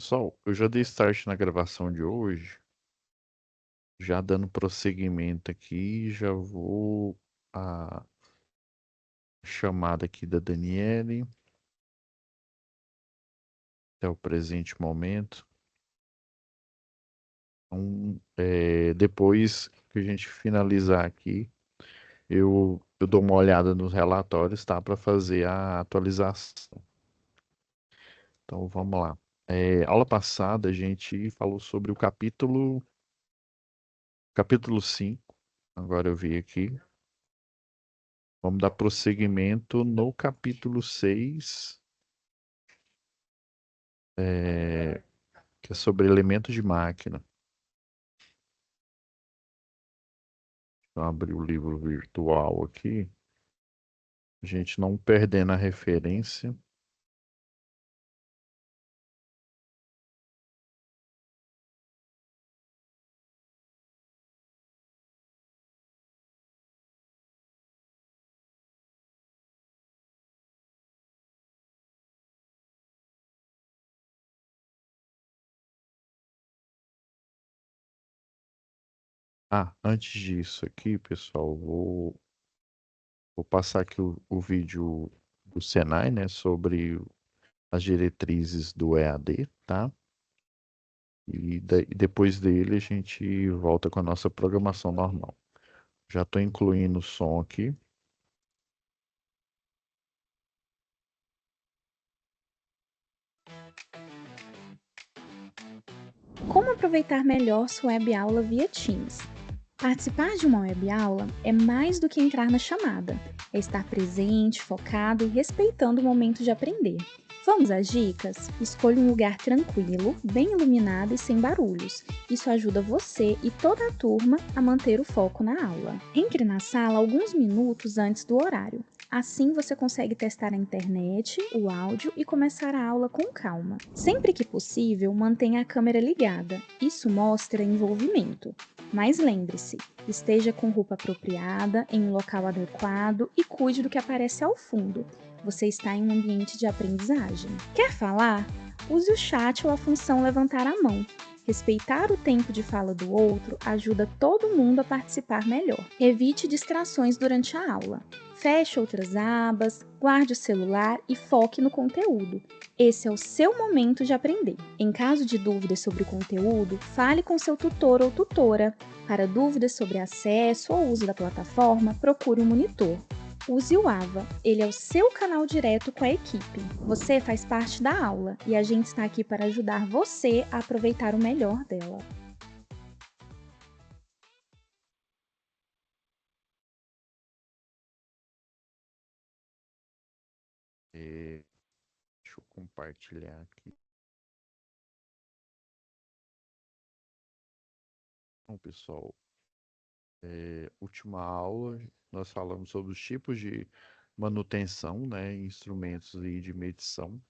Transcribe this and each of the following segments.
Pessoal, eu já dei start na gravação de hoje, já dando prosseguimento aqui, já vou a chamada aqui da Daniele até o presente momento. Então, depois que a gente finalizar aqui, eu dou uma olhada nos relatórios, tá? Para fazer a atualização. Então, vamos lá. Aula passada a gente falou sobre o capítulo 5. Agora eu vi aqui. Vamos dar prosseguimento no capítulo 6, que é sobre elementos de máquina. Vou abrir o livro virtual aqui, a gente não perdendo a referência. Ah, antes disso aqui, pessoal, vou passar aqui o vídeo do Senai, né, sobre as diretrizes do EAD, tá? E depois dele a gente volta com a nossa programação normal. Já estou incluindo o som aqui. Como aproveitar melhor sua web aula via Teams? Participar de uma web aula é mais do que entrar na chamada, é estar presente, focado e respeitando o momento de aprender. Vamos às dicas? Escolha um lugar tranquilo, bem iluminado e sem barulhos. Isso ajuda você e toda a turma a manter o foco na aula. Entre na sala alguns minutos antes do horário. Assim você consegue testar a internet, o áudio e começar a aula com calma. Sempre que possível, mantenha a câmera ligada. Isso mostra envolvimento. Mas lembre-se, esteja com roupa apropriada, em um local adequado e cuide do que aparece ao fundo. Você está em um ambiente de aprendizagem. Quer falar? Use o chat ou a função levantar a mão. Respeitar o tempo de fala do outro ajuda todo mundo a participar melhor. Evite distrações durante a aula. Feche outras abas, guarde o celular e foque no conteúdo. Esse é o seu momento de aprender. Em caso de dúvidas sobre o conteúdo, fale com seu tutor ou tutora. Para dúvidas sobre acesso ou uso da plataforma, procure um monitor. Use o AVA, ele é o seu canal direto com a equipe. Você faz parte da aula e a gente está aqui para ajudar você a aproveitar o melhor dela. É, deixa eu compartilhar aqui. Bom, pessoal, última aula, nós falamos sobre os tipos de manutenção, né, instrumentos e de medição.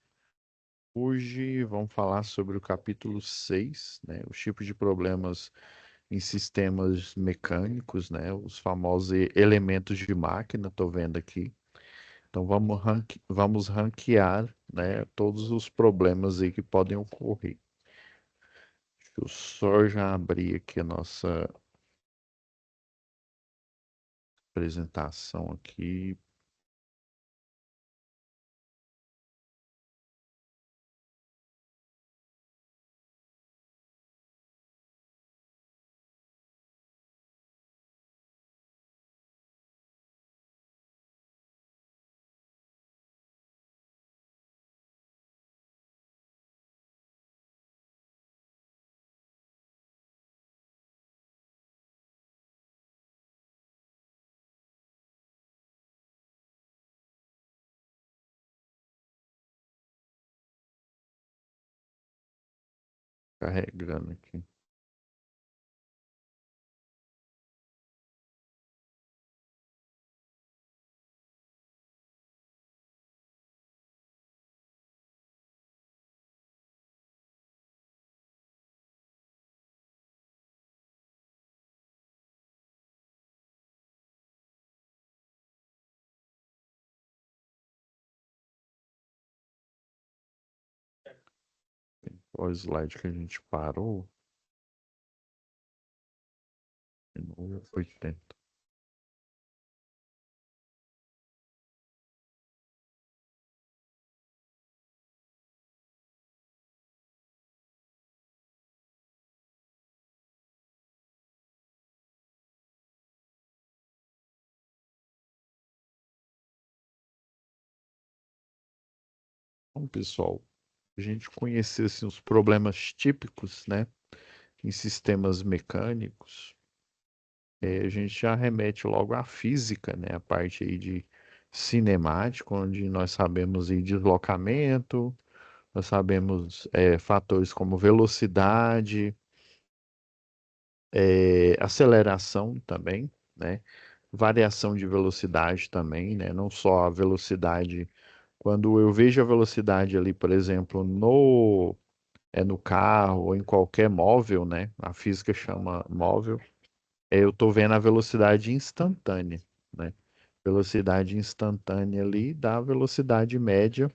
Hoje vamos falar sobre o capítulo 6, né, os tipos de problemas em sistemas mecânicos, né, os famosos elementos de máquina, estou vendo aqui. Então vamos ranquear, né, todos os problemas aí que podem ocorrer. Deixa eu só já abrir aqui a nossa apresentação aqui. Carregando aqui. Qual slide que a gente parou? No 80. Então, pessoal, a gente conhecer assim, os problemas típicos, né, em sistemas mecânicos, a gente já remete logo à física, né, a parte aí de cinemática, onde nós sabemos aí deslocamento, nós sabemos fatores como velocidade, aceleração também, né, variação de velocidade também, né, não só a velocidade. Quando eu vejo a velocidade ali, por exemplo, no carro ou em qualquer móvel, né? A física chama móvel. Eu estou vendo a velocidade instantânea, né? Velocidade instantânea ali dá velocidade média,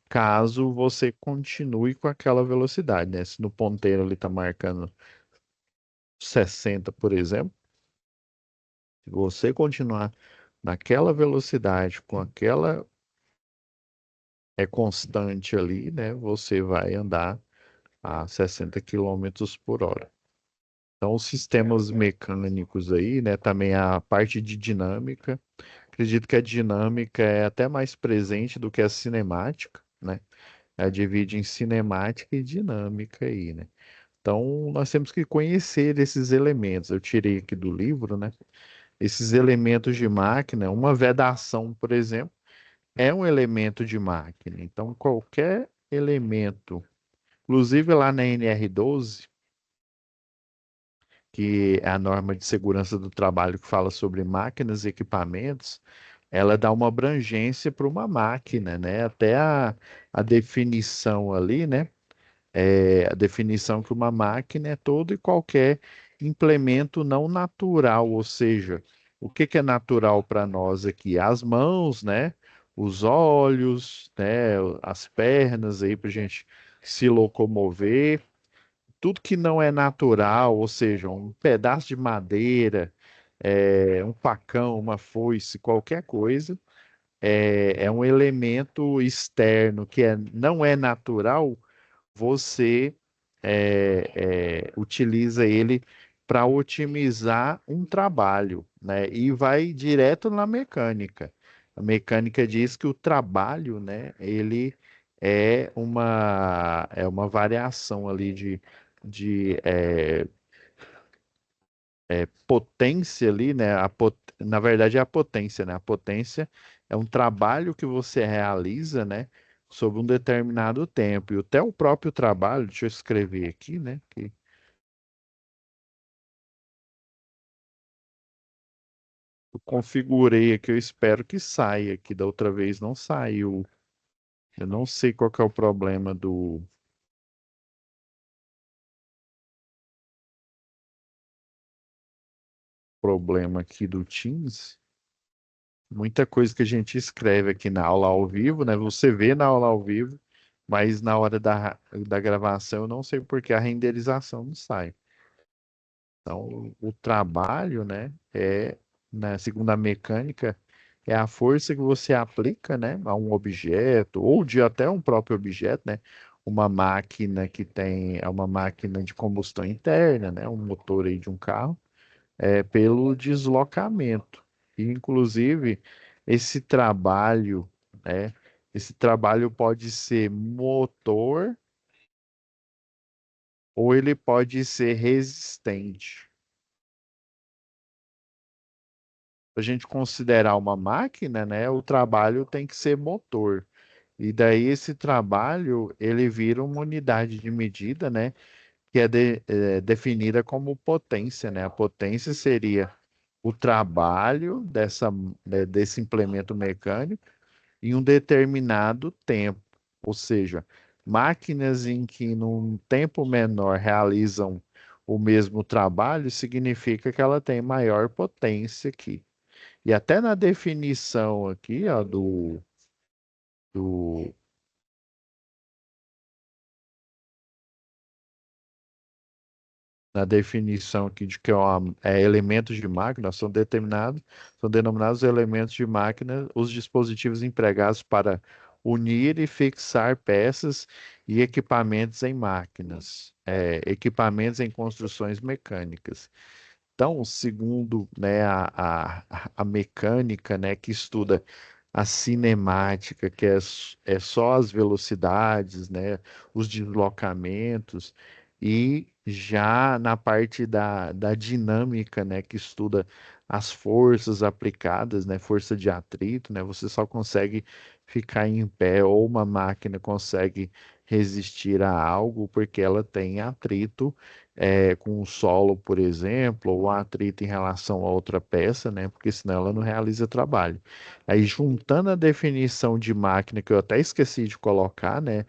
caso você continue com aquela velocidade, né? Se no ponteiro ele está marcando 60, por exemplo, se você continuar naquela velocidade, com aquela constante ali, né? Você vai andar a 60 quilômetros por hora. Então, os sistemas mecânicos aí, né? Também a parte de dinâmica. Acredito que a dinâmica é até mais presente do que a cinemática, né? Ela divide em cinemática e dinâmica aí, né? Então, nós temos que conhecer esses elementos. Eu tirei aqui do livro, né? Esses elementos de máquina, uma vedação, por exemplo, é um elemento de máquina. Então, qualquer elemento, inclusive lá na NR12, que é a norma de segurança do trabalho que fala sobre máquinas e equipamentos, ela dá uma abrangência para uma máquina, né? Até a definição ali, né? A definição que uma máquina é todo e qualquer implemento não natural, ou seja, o que que é natural para nós aqui? As mãos, né? Os olhos, né? As pernas aí para a gente se locomover, tudo que não é natural, ou seja, um pedaço de madeira, um facão, uma foice, qualquer coisa, é um elemento externo que não é natural, você utiliza ele para otimizar um trabalho, né? E vai direto na mecânica. A mecânica diz que o trabalho, né, ele é uma variação ali de potência ali, né? Na verdade é a potência, né? A potência é um trabalho que você realiza, né? Sobre um determinado tempo. E até o próprio trabalho, deixa eu escrever aqui, né? Que eu configurei aqui, eu espero que saia, que da outra vez não saiu. Eu não sei qual que é o problema aqui do Teams. Muita coisa que a gente escreve aqui na aula ao vivo, né? Você vê na aula ao vivo, mas na hora da gravação eu não sei por que a renderização não sai. Então, o trabalho, né, segundo a mecânica, é a força que você aplica, né, a um objeto, ou de até um próprio objeto, né, uma máquina que é uma máquina de combustão interna, né, um motor aí de um carro, pelo deslocamento. E, inclusive, esse trabalho, né, esse trabalho pode ser motor ou ele pode ser resistente. A gente considerar uma máquina, né, o trabalho tem que ser motor. E daí esse trabalho, ele vira uma unidade de medida, né, que é definida como potência, né? A potência seria o trabalho desse implemento mecânico em um determinado tempo. Ou seja, máquinas em que num tempo menor realizam o mesmo trabalho, significa que ela tem maior potência aqui. E até na definição aqui, ó, do na definição aqui de que elementos de máquina são denominados elementos de máquina os dispositivos empregados para unir e fixar peças e equipamentos em máquinas, equipamentos em construções mecânicas. Então, segundo, né, a mecânica, né, que estuda a cinemática, que é só as velocidades, né, os deslocamentos, e já na parte da dinâmica, né, que estuda as forças aplicadas, né, força de atrito, né, você só consegue ficar em pé ou uma máquina consegue resistir a algo porque ela tem atrito com o solo, por exemplo, ou atrito em relação a outra peça, né? Porque senão ela não realiza trabalho. Aí, juntando a definição de máquina, que eu até esqueci de colocar, né?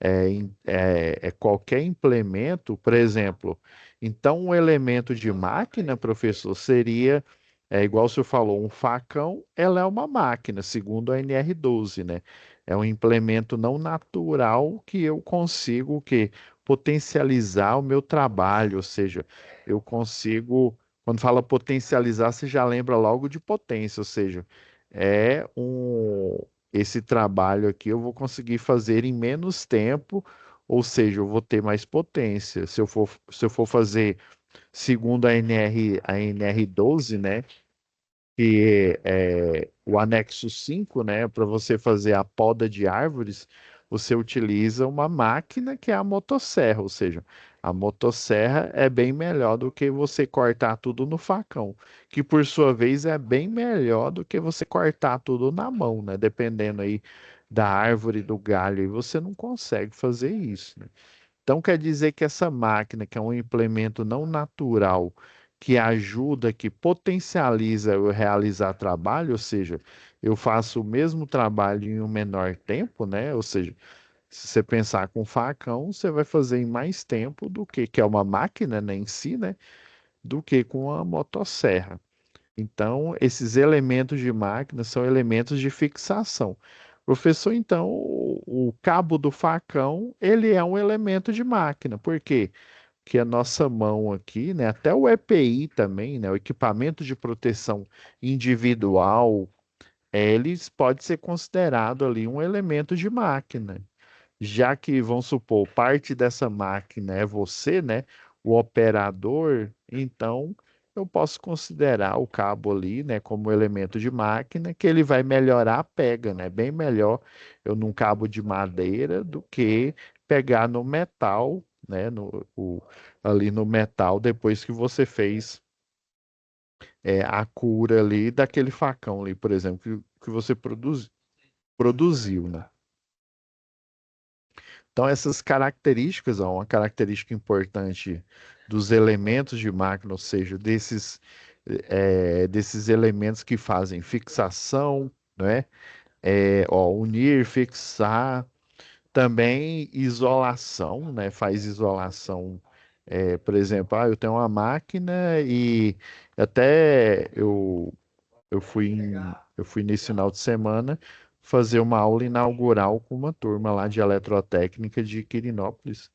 É qualquer implemento, por exemplo. Então, um elemento de máquina, professor, seria, igual o senhor falou, um facão, ela é uma máquina, segundo a NR12, né? É um implemento não natural que eu consigo que potencializar o meu trabalho, ou seja, eu consigo, quando fala potencializar, você já lembra logo de potência, ou seja, esse trabalho aqui eu vou conseguir fazer em menos tempo, ou seja, eu vou ter mais potência. Se eu for fazer segundo a NR12, né, que é o anexo 5, né, para você fazer a poda de árvores, você utiliza uma máquina que é a motosserra, ou seja, a motosserra é bem melhor do que você cortar tudo no facão, que por sua vez é bem melhor do que você cortar tudo na mão, né, dependendo aí da árvore, do galho, e você não consegue fazer isso, né? Então, quer dizer que essa máquina, que é um implemento não natural, que ajuda, que potencializa eu realizar trabalho, ou seja, eu faço o mesmo trabalho em um menor tempo, né? Ou seja, se você pensar com facão, você vai fazer em mais tempo do que é uma máquina, né, em si, né? Do que com a motosserra. Então, esses elementos de máquina são elementos de fixação. Professor, então, o cabo do facão, ele é um elemento de máquina. Por quê? Porque a nossa mão aqui, né, até o EPI também, né, o equipamento de proteção individual, eles pode ser considerado ali um elemento de máquina, já que, vamos supor, parte dessa máquina é você, né? O operador, então eu posso considerar o cabo ali, né, como elemento de máquina, que ele vai melhorar a pega, né? Bem melhor eu num cabo de madeira do que pegar no metal, né? Ali no metal, depois que você fez a cura ali daquele facão ali, por exemplo, que você produziu, né? Então, essas características, ó, uma característica importante dos elementos de máquina, ou seja, desses elementos que fazem fixação, né? Unir, fixar, também isolação, né? Faz isolação. Por exemplo, eu tenho uma máquina e até eu fui, eu fui nesse final de semana fazer uma aula inaugural com uma turma lá de eletrotécnica de Quirinópolis.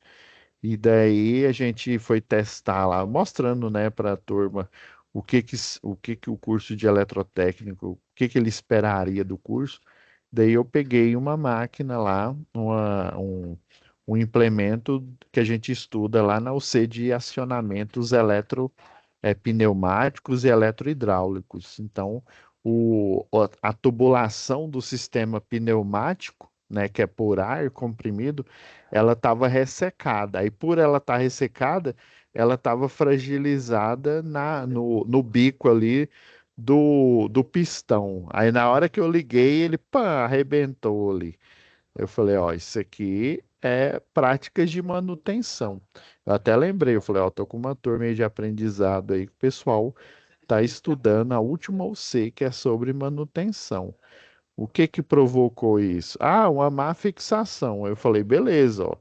E daí a gente foi testar lá, mostrando, né, para a turma o que que o curso de eletrotécnico, o que que ele esperaria do curso. Daí eu peguei uma máquina lá, um implemento que a gente estuda lá na UC de acionamentos pneumáticos e eletrohidráulicos. Então, a tubulação do sistema pneumático, né, que é por ar comprimido, ela estava ressecada. Aí, por ela estar ressecada, ela estava fragilizada no bico ali do pistão. Aí, na hora que eu liguei, ele pá, arrebentou ali. Eu falei, ó, isso aqui é práticas de manutenção. Eu até lembrei, eu falei, ó, tô com uma turma aí de aprendizado aí, que o pessoal tá estudando a última UC, que é sobre manutenção. O que que provocou isso? Ah, uma má fixação. Eu falei, beleza, ó,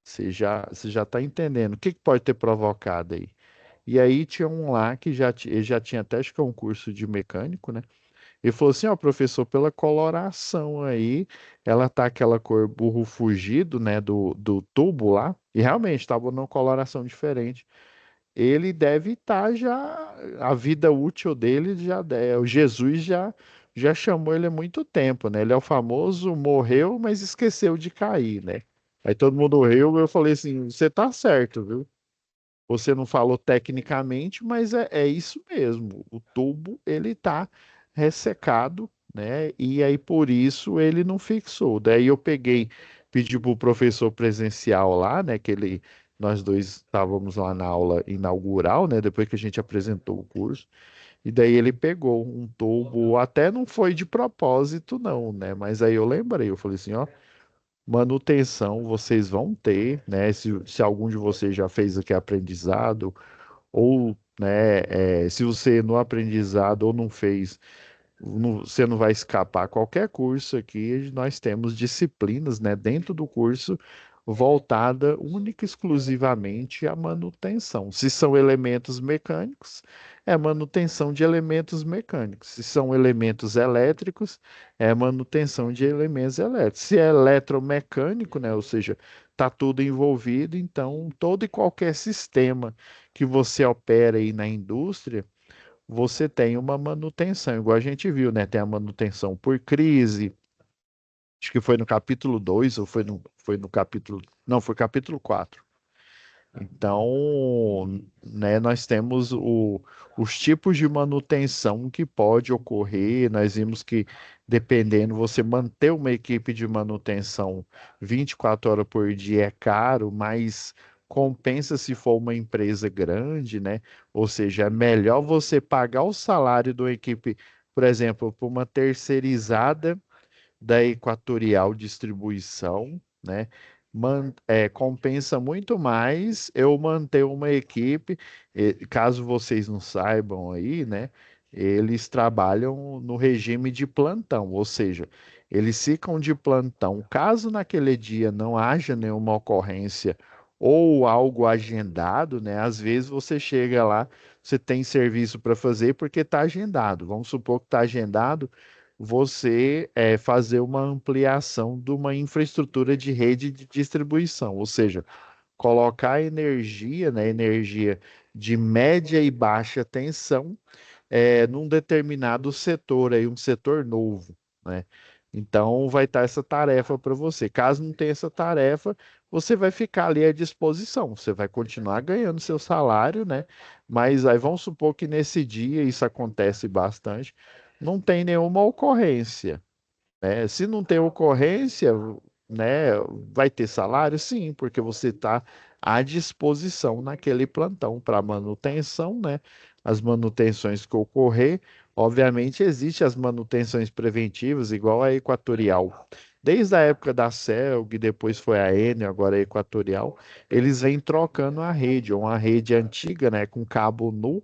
você já tá entendendo. O que que pode ter provocado aí? E aí tinha um lá que ele já tinha até acho que é um curso de mecânico, né? Ele falou assim, ó, professor, pela coloração aí, ela tá aquela cor burro fugido, né, do tubo lá, e realmente estava numa coloração diferente. ele deve estar já, a vida útil dele o Jesus já chamou ele há muito tempo, né? Ele é o famoso morreu, mas esqueceu de cair, né? Aí todo mundo riu, eu falei assim, você tá certo, viu? Você não falou tecnicamente, mas é isso mesmo. O tubo ele está ressecado, né? E aí por isso ele não fixou. Daí eu peguei, pedi para o professor presencial lá, né? Nós dois estávamos lá na aula inaugural, né? Depois que a gente apresentou o curso. E daí ele pegou um tubo, até não foi de propósito, não, né? Mas aí eu lembrei, eu falei assim, ó. Manutenção vocês vão ter, né? Se algum de vocês já fez aqui aprendizado, ou, né, se você no aprendizado ou não fez, você não vai escapar. Qualquer curso aqui, nós temos disciplinas, né, dentro do curso voltada única e exclusivamente à manutenção. Se são elementos mecânicos, é manutenção de elementos mecânicos. Se são elementos elétricos, é manutenção de elementos elétricos. Se é eletromecânico, né, ou seja, está tudo envolvido, então todo e qualquer sistema que você opera aí na indústria, você tem uma manutenção, igual a gente viu, né? Tem a manutenção por crise, acho que foi no capítulo 2 ou foi no capítulo. Não, foi capítulo 4. Então, né, nós temos os tipos de manutenção que pode ocorrer. Nós vimos que, dependendo, você manter uma equipe de manutenção 24 horas por dia é caro, mas compensa se for uma empresa grande, né? Ou seja, é melhor você pagar o salário de uma equipe, por exemplo, para uma terceirizada da Equatorial Distribuição, né? Compensa muito mais eu manter uma equipe, caso vocês não saibam aí, né? Eles trabalham no regime de plantão, ou seja, eles ficam de plantão. Caso naquele dia não haja nenhuma ocorrência ou algo agendado, né? Às vezes você chega lá, você tem serviço para fazer porque está agendado. Vamos supor que está agendado você fazer uma ampliação de uma infraestrutura de rede de distribuição, ou seja, colocar energia, né, energia de média e baixa tensão num determinado setor, aí, um setor novo, né? Então vai estar essa tarefa para você. Caso não tenha essa tarefa, você vai ficar ali à disposição. Você vai continuar ganhando seu salário, né? Mas aí vamos supor que nesse dia, isso acontece bastante, não tem nenhuma ocorrência, né? Se não tem ocorrência, né, vai ter salário? Sim, porque você está à disposição naquele plantão para manutenção, né? As manutenções que ocorrer, obviamente, existem as manutenções preventivas, igual a Equatorial. Desde a época da CELG, depois foi a Enel, agora a Equatorial, eles vêm trocando a rede, uma rede antiga, né, com cabo nu,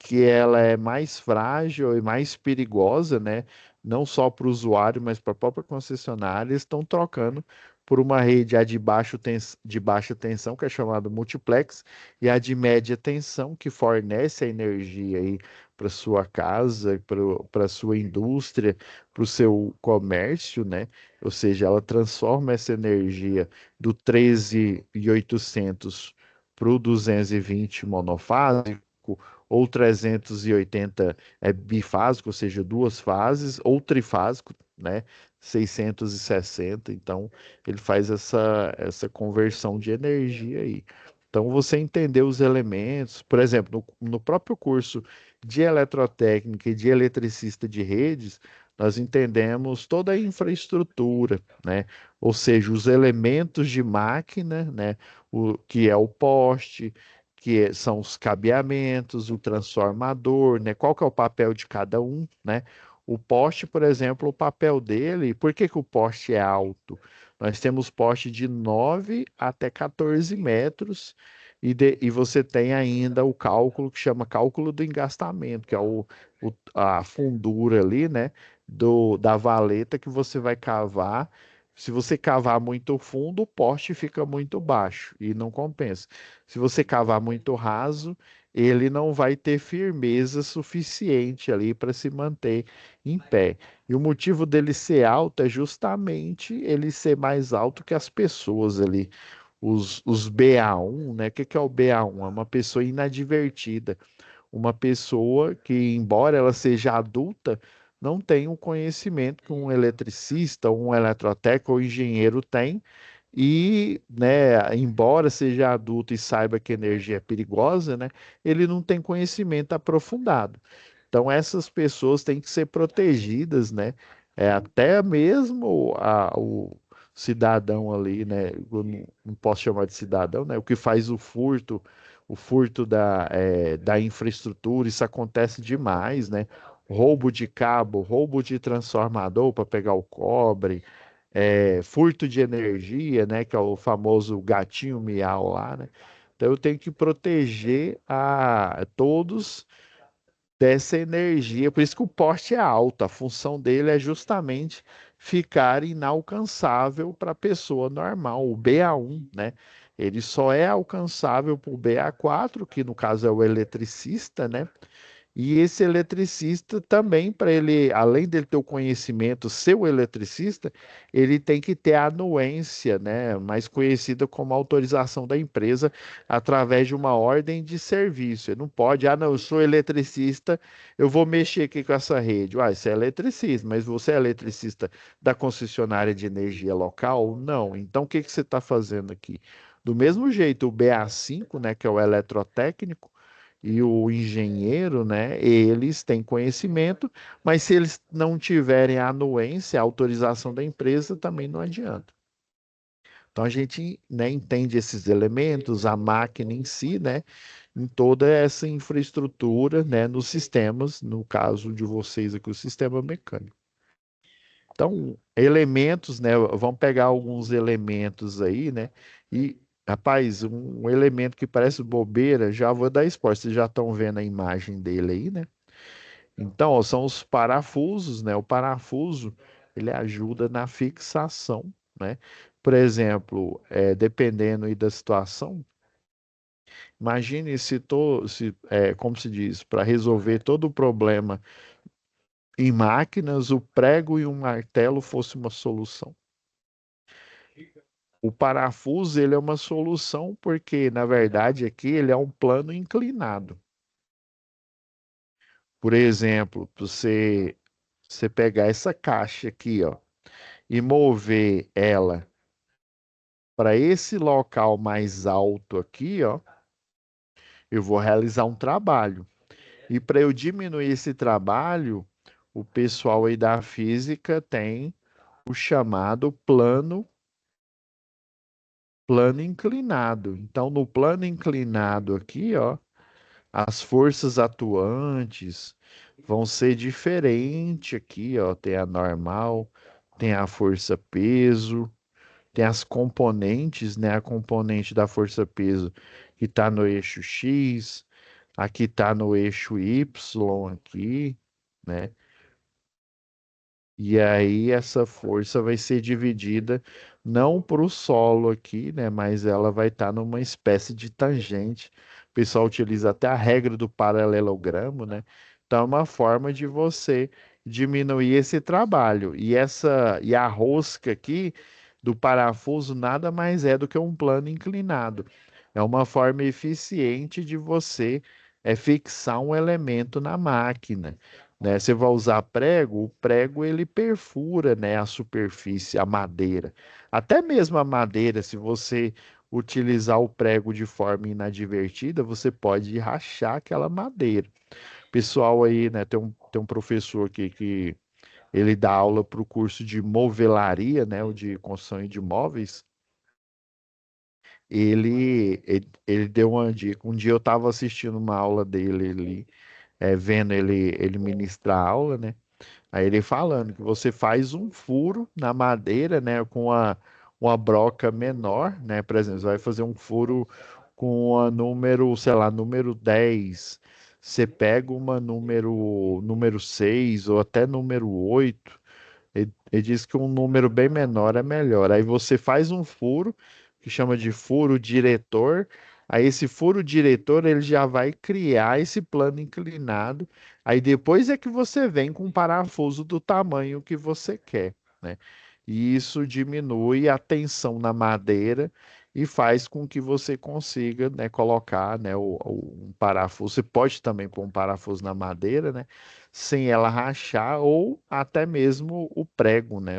que ela é mais frágil e mais perigosa, né? Não só para o usuário, mas para a própria concessionária, eles estão trocando por uma rede a de baixa tensão, que é chamada multiplex, e a de média tensão, que fornece a energia aí para sua casa, para sua indústria, para o seu comércio, né? Ou seja, ela transforma essa energia do 13.800 para o 220 monofásico ou 380 bifásico, ou seja, duas fases, ou trifásico, né? 660. Então, ele faz essa conversão de energia aí. Então, você entender os elementos, por exemplo, no próprio curso de eletrotécnica e de eletricista de redes, nós entendemos toda a infraestrutura, né? Ou seja, os elementos de máquina, né? O que é o poste, são os cabeamentos, o transformador, né? Qual que é o papel de cada um, né? O poste, por exemplo, o papel dele, por que que o poste é alto? Nós temos poste de 9 até 14 metros e você tem ainda o cálculo que chama cálculo do engastamento, que é a fundura ali, né, da valeta que você vai cavar. Se você cavar muito fundo, o poste fica muito baixo e não compensa. Se você cavar muito raso, ele não vai ter firmeza suficiente ali para se manter em pé. E o motivo dele ser alto é justamente ele ser mais alto que as pessoas ali. os BA1, né? O que é o BA1? É uma pessoa inadvertida, uma pessoa que, embora ela seja adulta, não tem o conhecimento que um eletricista, um eletrotécnico ou engenheiro tem, e, né, embora seja adulto e saiba que a energia é perigosa, né, ele não tem conhecimento aprofundado. Então, essas pessoas têm que ser protegidas, né? Até mesmo o cidadão ali, né? Eu não posso chamar de cidadão, né? O que faz o furto da infraestrutura, isso acontece demais, né? Roubo de cabo, roubo de transformador para pegar o cobre, furto de energia, né? Que é o famoso gatinho miau lá, né? Então eu tenho que proteger a todos dessa energia. Por isso que o poste é alto. A função dele é justamente ficar inalcançável para a pessoa normal, o BA1, né? Ele só é alcançável por BA4, que no caso é o eletricista, né? E esse eletricista também, para ele, além dele ter o conhecimento, ser o eletricista, ele tem que ter a anuência, né, mais conhecida como autorização da empresa, através de uma ordem de serviço. Ele não pode, ah, não, eu sou eletricista, eu vou mexer aqui com essa rede. Ah, você é eletricista, mas você é eletricista da concessionária de energia local? Não. Então, o que que você está fazendo aqui? Do mesmo jeito, o BA5, né, que é o eletrotécnico, e o engenheiro, né, eles têm conhecimento, mas se eles não tiverem a anuência, a autorização da empresa, também não adianta. Então a gente, né, entende esses elementos, a máquina em si, né, em toda essa infraestrutura, né, nos sistemas, no caso de vocês aqui, o sistema mecânico. Então, elementos, né, vamos pegar alguns elementos aí, né, e rapaz, um elemento que parece bobeira, já vou dar spoiler, vocês já estão vendo a imagem dele aí, né? Então, ó, são os parafusos, né? O parafuso, ele ajuda na fixação, né? Por exemplo, dependendo aí da situação, imagine como se diz, para resolver todo o problema em máquinas, o prego e um martelo fosse uma solução. O parafuso, ele é uma solução porque, na verdade, aqui ele é um plano inclinado. Por exemplo, você pegar essa caixa aqui, ó, e mover ela para esse local mais alto aqui, ó, eu vou realizar um trabalho. E para eu diminuir esse trabalho, o pessoal aí da física tem o chamado plano inclinado. Então, no plano inclinado aqui, ó, as forças atuantes vão ser diferentes aqui, ó. Tem a normal, tem a força peso, tem as componentes, né? A componente da força peso que está no eixo X, aqui está no eixo Y aqui, né? E aí essa força vai ser dividida não para o solo aqui, né? Mas ela vai estar numa espécie de tangente. O pessoal utiliza até a regra do paralelogramo, né? Então é uma forma de você diminuir esse trabalho. E a rosca aqui do parafuso nada mais é do que um plano inclinado. É uma forma eficiente de você fixar um elemento na máquina, né? Você vai usar prego, o prego ele perfura, né, a superfície, a madeira. Até mesmo a madeira, se você utilizar o prego de forma inadvertida, você pode rachar aquela madeira. Pessoal aí, né, tem um professor aqui que ele dá aula para o curso de movelaria, né, o de construção de móveis. Ele deu uma dica. Um dia eu estava assistindo uma aula dele ali, vendo ele ministrar a aula, né? Aí ele falando que você faz um furo na madeira, né, com uma broca menor, né? Por exemplo, você vai fazer um furo com a número, sei lá, número 10. Você pega uma número 6 ou até número 8. Ele diz que um número bem menor é melhor. Aí você faz um furo, que chama de furo diretor. Aí esse furo diretor, ele já vai criar esse plano inclinado. Aí depois é que você vem com um parafuso do tamanho que você quer, né? E isso diminui a tensão na madeira e faz com que você consiga, né, colocar, né, um parafuso. Você pode também pôr um parafuso na madeira, né, sem ela rachar, ou até mesmo o prego, né?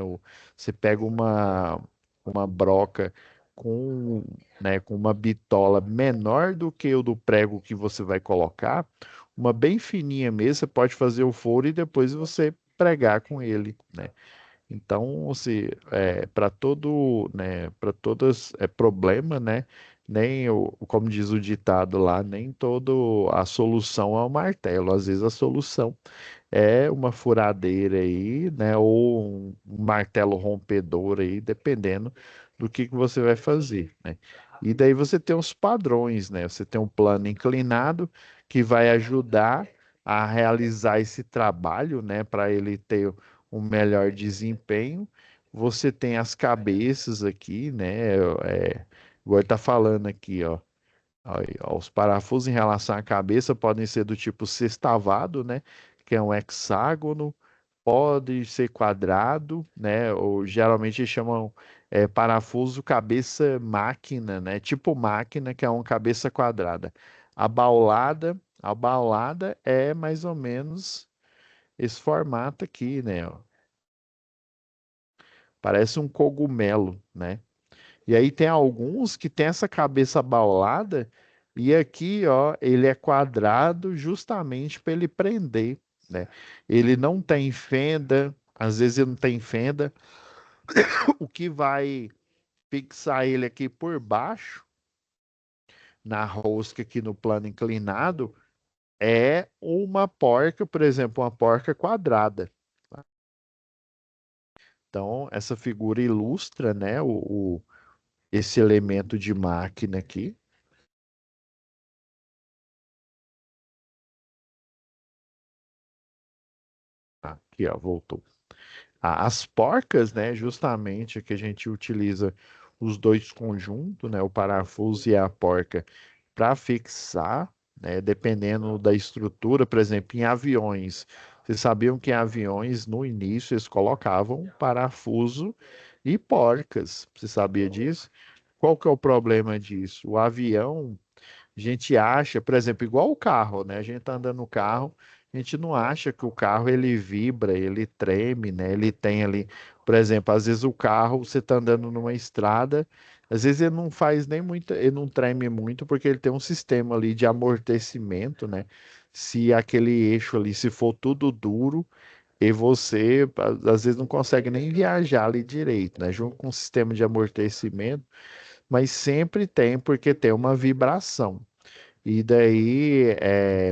Você pega uma broca com, né, com uma bitola menor do que o do prego que você vai colocar, uma bem fininha mesmo, você pode fazer o furo e depois você pregar com ele, né? Então, assim, para todo, né, para todos problema, né, nem como diz o ditado lá, nem todo a solução é o martelo. Às vezes a solução é uma furadeira aí, né, ou um martelo rompedor aí, dependendo do que você vai fazer, né? E daí você tem os padrões, né? Você tem um plano inclinado que vai ajudar a realizar esse trabalho, né, para ele ter um melhor desempenho. Você tem as cabeças aqui, né? Igual está falando aqui, ó. Aí, ó, os parafusos em relação à cabeça podem ser do tipo sextavado, né? Que é um hexágono, pode ser quadrado, né? Ou geralmente chamam parafuso cabeça máquina, né? Tipo máquina, que é uma cabeça quadrada. A baulada é mais ou menos esse formato aqui, né? Ó. Parece um cogumelo, né? E aí tem alguns que tem essa cabeça baulada e aqui, ó, ele é quadrado justamente para ele prender, né? Ele não tem fenda, às vezes ele não tem fenda, o que vai fixar ele aqui por baixo, na rosca aqui no plano inclinado, é uma porca, por exemplo, uma porca quadrada. Tá? Então, essa figura ilustra, né, esse elemento de máquina aqui. Aqui, ó, voltou. As porcas, né, justamente que a gente utiliza os dois conjuntos, né, o parafuso e a porca, para fixar, né, dependendo da estrutura, por exemplo, em aviões. Vocês sabiam que em aviões, no início, eles colocavam parafuso e porcas. Você sabia disso? Qual que é o problema disso? O avião a gente acha, por exemplo, igual o carro, né? A gente tá andando no carro, a gente não acha que o carro ele vibra, ele treme, né? Ele tem ali, por exemplo, às vezes o carro, você tá andando numa estrada, às vezes ele não faz nem muito, ele não treme muito porque ele tem um sistema ali de amortecimento, né? Se aquele eixo ali, se for tudo duro, e você às vezes não consegue nem viajar ali direito, né? Junto com o sistema de amortecimento, mas sempre tem porque tem uma vibração. E daí,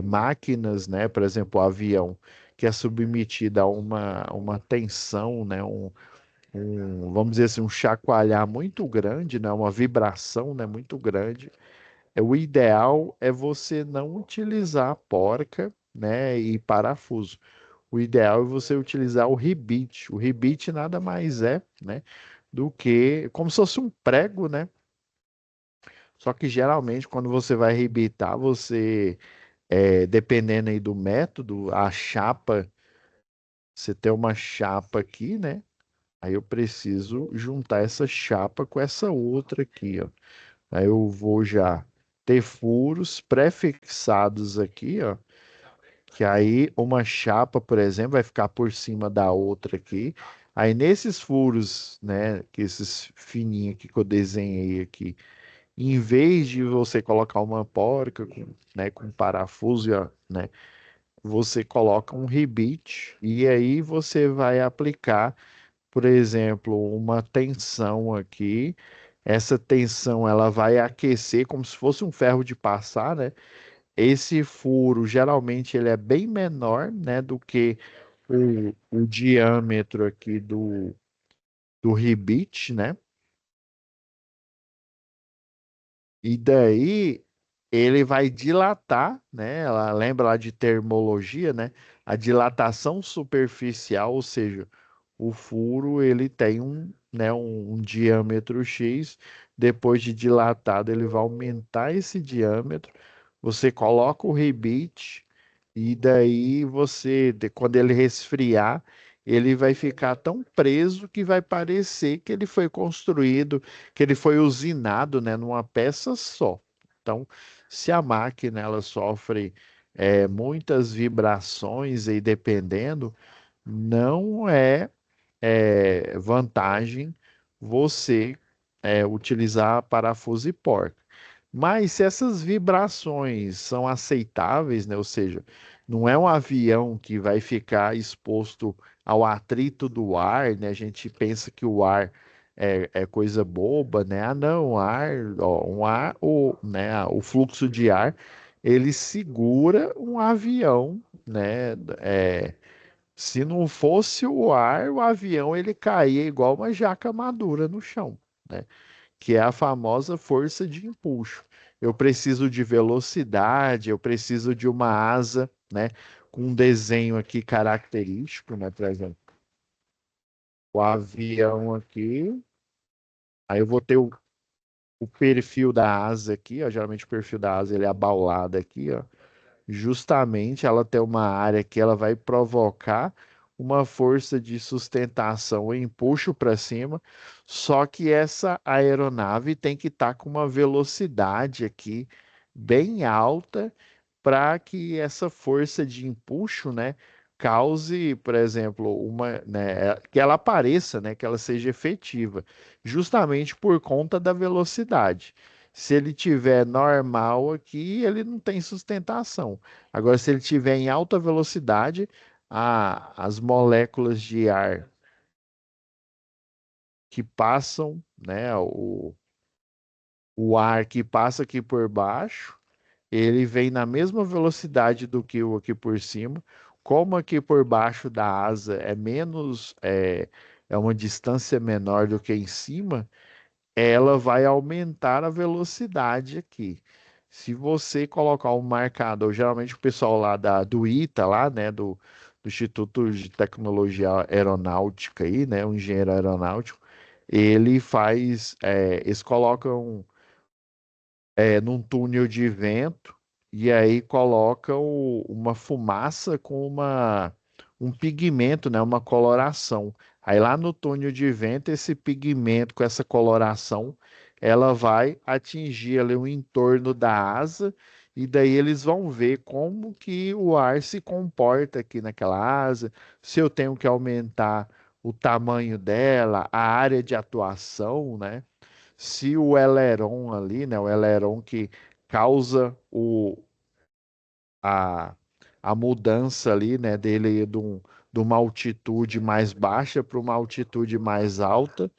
máquinas, né, por exemplo, o avião, que é submetido a uma tensão, né, vamos dizer assim, um chacoalhar muito grande, né, uma vibração, né, muito grande. O ideal é você não utilizar porca, né, e parafuso. O ideal é você utilizar o ribite. O ribite nada mais é, né, do que como se fosse um prego, né? Só que geralmente quando você vai ribitar, dependendo aí do método, a chapa, você tem uma chapa aqui, né? Aí eu preciso juntar essa chapa com essa outra aqui, ó. Aí eu vou já ter furos pré-fixados aqui, ó. Que aí uma chapa, por exemplo, vai ficar por cima da outra aqui. Aí nesses furos, né, que esses fininhos aqui que eu desenhei aqui, em vez de você colocar uma porca com, né, com parafuso, né, você coloca um rebite e aí você vai aplicar, por exemplo, uma tensão aqui. Essa tensão ela vai aquecer como se fosse um ferro de passar, né? Esse furo geralmente ele é bem menor, né, do que o diâmetro aqui do rebite, né? E daí ele vai dilatar, né? Ela lembra lá de termologia, né? A dilatação superficial, ou seja, o furo ele tem né, um diâmetro X. Depois de dilatado, ele vai aumentar esse diâmetro. Você coloca o rebite e daí quando ele resfriar, ele vai ficar tão preso que vai parecer que ele foi construído, que ele foi usinado, né, numa peça só. Então, se a máquina ela sofre muitas vibrações e dependendo, não é vantagem você utilizar parafuso e porca. Mas se essas vibrações são aceitáveis, né? Ou seja, não é um avião que vai ficar exposto ao atrito do ar, né? A gente pensa que o ar é coisa boba, né? Ah, não, ar, ó, o fluxo de ar, ele segura um avião, né? Se não fosse o ar, o avião ele caía igual uma jaca madura no chão, né? Que é a famosa força de empuxo. Eu preciso de velocidade, eu preciso de uma asa, né? Com um desenho aqui característico, né? Por exemplo, o avião aqui, aí eu vou ter o perfil da asa aqui, ó. Geralmente o perfil da asa ele é abaulado aqui, ó. Justamente ela tem uma área que ela vai provocar uma força de sustentação e empuxo para cima, só que essa aeronave tem que estar com uma velocidade aqui bem alta para que essa força de empuxo, né, cause, por exemplo, que ela apareça, né, que ela seja efetiva, justamente por conta da velocidade. Se ele tiver normal aqui, ele não tem sustentação. Agora, se ele tiver em alta velocidade, as moléculas de ar que passam, né, o ar que passa aqui por baixo, ele vem na mesma velocidade do que o aqui por cima. Como aqui por baixo da asa é uma distância menor do que em cima, ela vai aumentar a velocidade aqui. Se você colocar um marcador, geralmente o pessoal lá do ITA, lá, né, do Instituto de Tecnologia Aeronáutica aí, né, o engenheiro aeronáutico, eles colocam num túnel de vento e aí colocam uma fumaça com um pigmento, né, uma coloração. Aí lá no túnel de vento, esse pigmento com essa coloração, ela vai atingir ali o entorno da asa e daí eles vão ver como que o ar se comporta aqui naquela asa, se eu tenho que aumentar o tamanho dela, a área de atuação, né? Se o aileron ali, né, o aileron que causa a, a mudança ali, né, dele de uma altitude mais baixa para uma altitude mais alta,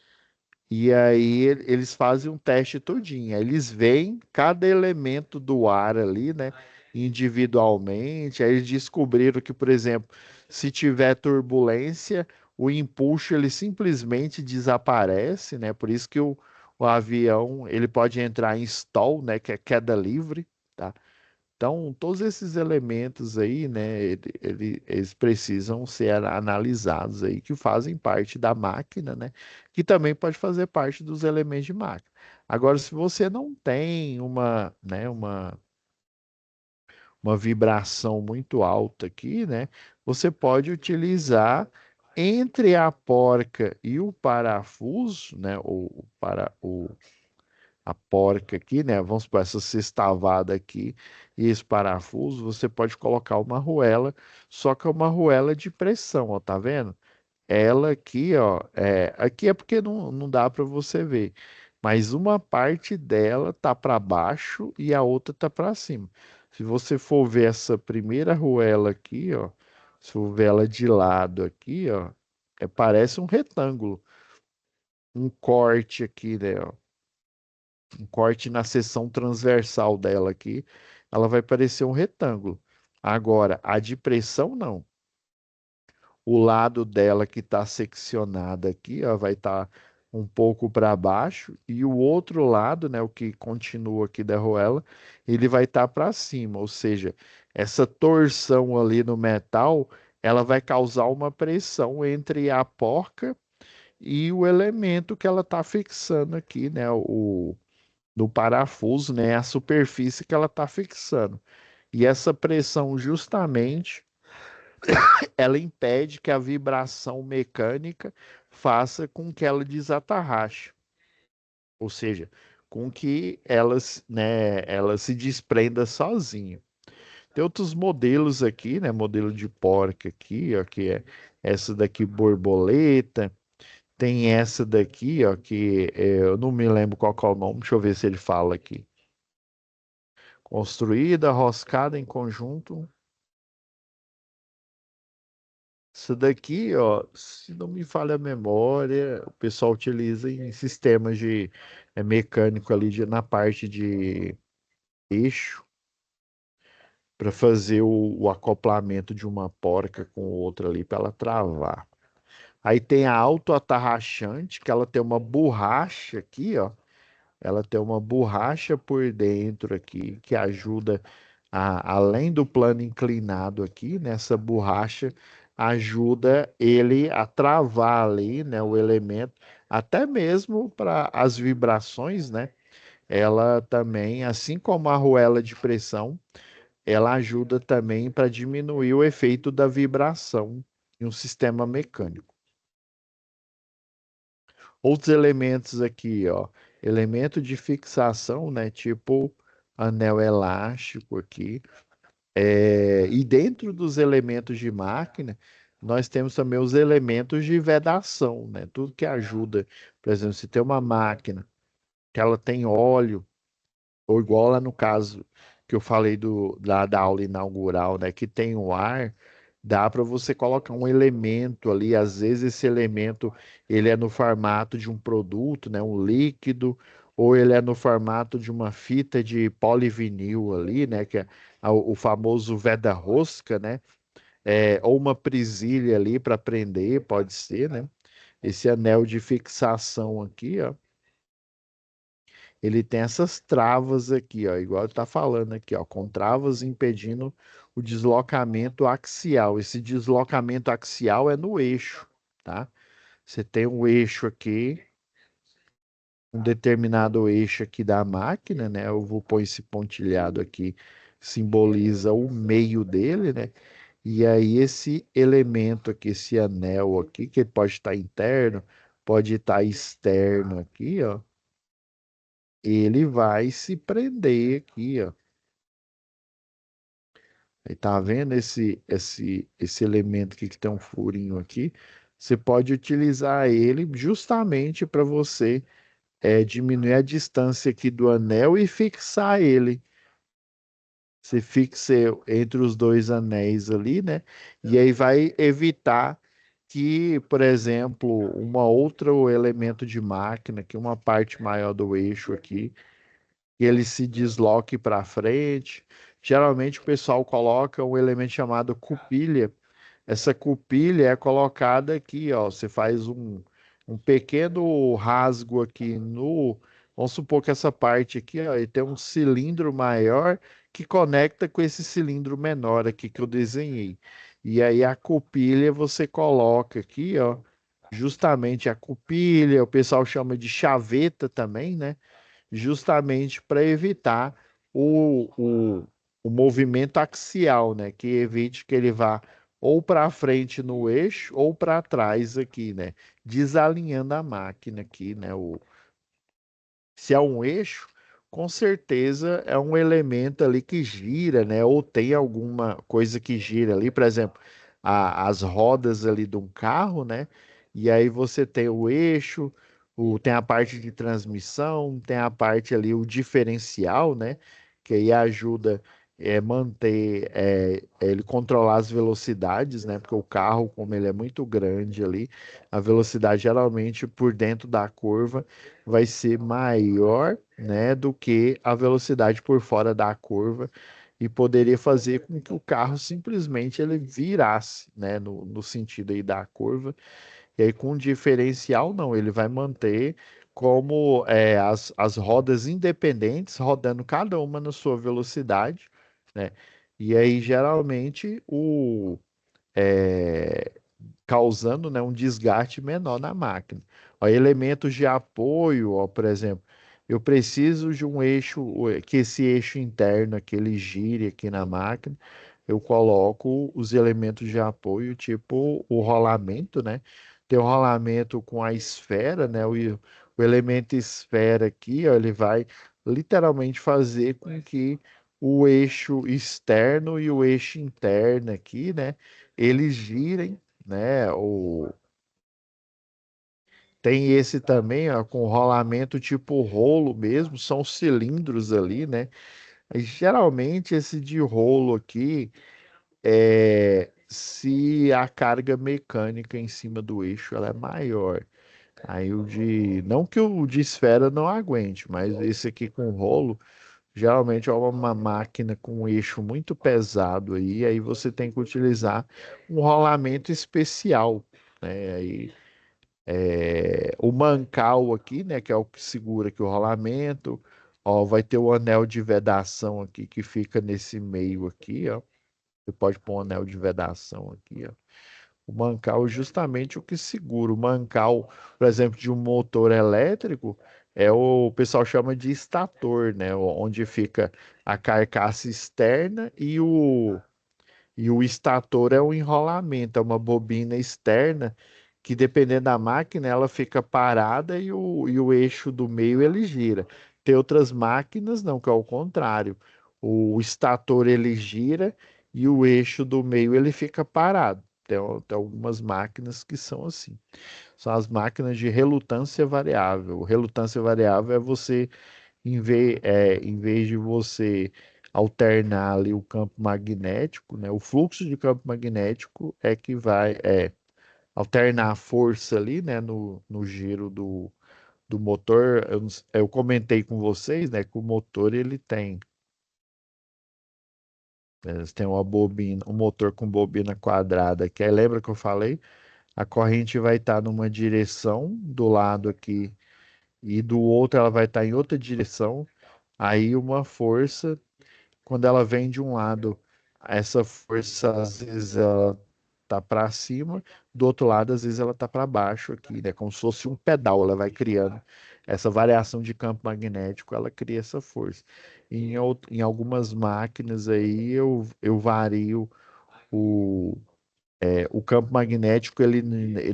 e aí eles fazem um teste todinho. Aí eles veem cada elemento do ar ali, né, individualmente. Aí eles descobriram que, por exemplo, se tiver turbulência, o empuxo ele simplesmente desaparece, né? Por isso que o avião ele pode entrar em stall, né, que é queda livre, tá? Então, todos esses elementos aí, né, eles precisam ser analisados aí, que fazem parte da máquina, né, que também pode fazer parte dos elementos de máquina. Agora, se você não tem uma vibração muito alta aqui, né, você pode utilizar entre a porca e o parafuso, né, a porca aqui, né? Vamos supor, essa sextavada aqui e esse parafuso, você pode colocar uma arruela, só que é uma arruela de pressão, ó, tá vendo? Ela aqui, ó, aqui é porque não dá para você ver, mas uma parte dela tá para baixo e a outra tá para cima. Se você for ver essa primeira arruela aqui, ó, se for ver ela de lado aqui, ó, parece um retângulo, um corte aqui, né? Um corte na seção transversal dela aqui, ela vai parecer um retângulo. Agora, a de pressão não. O lado dela que está seccionada aqui, ó, vai estar um pouco para baixo e o outro lado, né, o que continua aqui da arruela, ele vai estar para cima, ou seja, essa torção ali no metal, ela vai causar uma pressão entre a porca e o elemento que ela está fixando aqui, né, do parafuso, né? A superfície que ela está fixando. E essa pressão justamente ela impede que a vibração mecânica faça com que ela desatarrache, ou seja, com que ela se desprenda sozinha. Tem outros modelos aqui, né? Modelo de porca aqui, ó, que é essa daqui borboleta. Tem essa daqui, ó, eu não me lembro qual que é o nome, deixa eu ver se ele fala aqui. Construída, roscada em conjunto. Isso daqui, ó, se não me falha a memória, o pessoal utiliza em sistemas de mecânico ali na parte de eixo para fazer o acoplamento de uma porca com outra ali para ela travar. Aí tem a autoatarrachante, que ela tem uma borracha aqui, ó. Ela tem uma borracha por dentro aqui que ajuda além do plano inclinado aqui, nessa borracha ajuda ele a travar ali, né, o elemento, até mesmo para as vibrações, né? Ela também, assim como a arruela de pressão, ela ajuda também para diminuir o efeito da vibração em um sistema mecânico. Outros elementos aqui, ó, elemento de fixação, né, tipo anel elástico aqui. E dentro dos elementos de máquina, nós temos também os elementos de vedação, né? Tudo que ajuda, por exemplo, se tem uma máquina que ela tem óleo, ou igual lá no caso que eu falei da aula inaugural, né? Que tem o ar, dá para você colocar um elemento ali. Às vezes esse elemento ele é no formato de um produto, né? Um líquido, ou ele é no formato de uma fita de polivinil ali, né? Que é o famoso veda-rosca, né? Ou uma presilha ali para prender, pode ser, né? Esse anel de fixação aqui, ó, ele tem essas travas aqui, ó, igual está falando aqui, ó, com travas impedindo o deslocamento axial. Esse deslocamento axial é no eixo, tá? Você tem um eixo aqui, um determinado eixo aqui da máquina, né? Eu vou pôr esse pontilhado aqui, simboliza o meio dele, né? E aí esse elemento aqui, esse anel aqui, que pode estar interno, pode estar externo aqui, ó, ele vai se prender aqui, ó. Aí tá vendo esse elemento aqui que tem um furinho aqui? Você pode utilizar ele justamente para você diminuir a distância aqui do anel e fixar ele. Você fixa entre os dois anéis ali, né? E aí vai evitar que, por exemplo, uma outro elemento de máquina, que uma parte maior do eixo aqui, ele se desloque para frente. Geralmente o pessoal coloca um elemento chamado cupilha. Essa cupilha é colocada aqui, ó. Você faz um pequeno rasgo aqui no. Vamos supor que essa parte aqui, ó, e tem um cilindro maior que conecta com esse cilindro menor aqui que eu desenhei. E aí a cupilha você coloca aqui, ó. Justamente a cupilha, o pessoal chama de chaveta também, né? Justamente para evitar o, o movimento axial, né? Que evite que ele vá ou para frente no eixo ou para trás aqui, né? Desalinhando a máquina aqui, né? Se é um eixo, com certeza é um elemento ali que gira, né? Ou tem alguma coisa que gira ali, por exemplo, as rodas ali de um carro, né? E aí você tem o eixo, tem a parte de transmissão, tem a parte ali, o diferencial, né? Que aí ajuda manter, ele controlar as velocidades, né? Porque o carro, como ele é muito grande ali, a velocidade geralmente por dentro da curva vai ser maior, né, do que a velocidade por fora da curva e poderia fazer com que o carro simplesmente ele virasse, né, no sentido aí da curva. E aí com o diferencial não, ele vai manter como as rodas independentes rodando cada uma na sua velocidade, né? E aí geralmente é, causando, né, um desgaste menor na máquina. Ó, elementos de apoio, ó, por exemplo, eu preciso de um eixo, que esse eixo interno aqui, ele gire aqui na máquina, eu coloco os elementos de apoio, tipo o rolamento, né? Tem o rolamento com a esfera, né? O elemento esfera aqui, ó, ele vai literalmente fazer com que o eixo externo e o eixo interno aqui, né? Eles girem, né? Tem esse também, ó, com rolamento tipo rolo mesmo, são cilindros ali, né? Aí, geralmente esse de rolo aqui se a carga mecânica em cima do eixo ela é maior. Aí o de, não que o de esfera não aguente, mas esse aqui com rolo, geralmente é uma máquina com um eixo muito pesado aí você tem que utilizar um rolamento especial, né? Aí o mancal aqui, né, que é o que segura aqui o rolamento, ó, vai ter o anel de vedação aqui que fica nesse meio aqui, ó. Você pode pôr um anel de vedação aqui, ó. O mancal é justamente o que segura. O mancal, por exemplo, de um motor elétrico, o pessoal chama de estator, né? Onde fica a carcaça externa e o estator é o enrolamento, é uma bobina externa que, dependendo da máquina, ela fica parada e o eixo do meio ele gira. Tem outras máquinas, não, que é o contrário. O estator ele gira e o eixo do meio ele fica parado. Tem algumas máquinas que são assim. São as máquinas de relutância variável. Relutância variável é você em vez de você alternar ali o campo magnético, né? O fluxo de campo magnético é que vai alternar a força ali, né? No giro do motor. Eu comentei com vocês, né? Que o motor ele tem uma bobina, um motor com bobina quadrada, que aí lembra que eu falei? A corrente vai estar numa direção do lado aqui e do outro ela vai estar em outra direção. Aí uma força quando ela vem de um lado, essa força às vezes ela tá para cima, do outro lado às vezes ela tá para baixo aqui, né? Como se fosse um pedal, ela vai criando essa variação de campo magnético, ela cria essa força. Em algumas máquinas aí eu vario o, o campo magnético, ele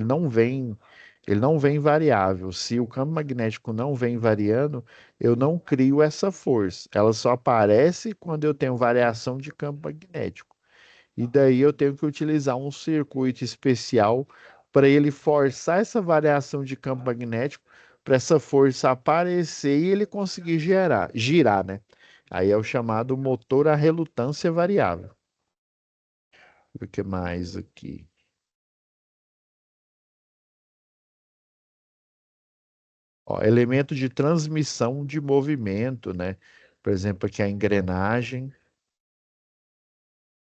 não vem variável. Se o campo magnético não vem variando, eu não crio essa força. Ela só aparece quando eu tenho variação de campo magnético. E daí eu tenho que utilizar um circuito especial para ele forçar essa variação de campo magnético, para essa força aparecer e ele conseguir girar, né? Aí é o chamado motor a relutância variável. O que mais aqui? Ó, elemento de transmissão de movimento, né? Por exemplo, aqui a engrenagem,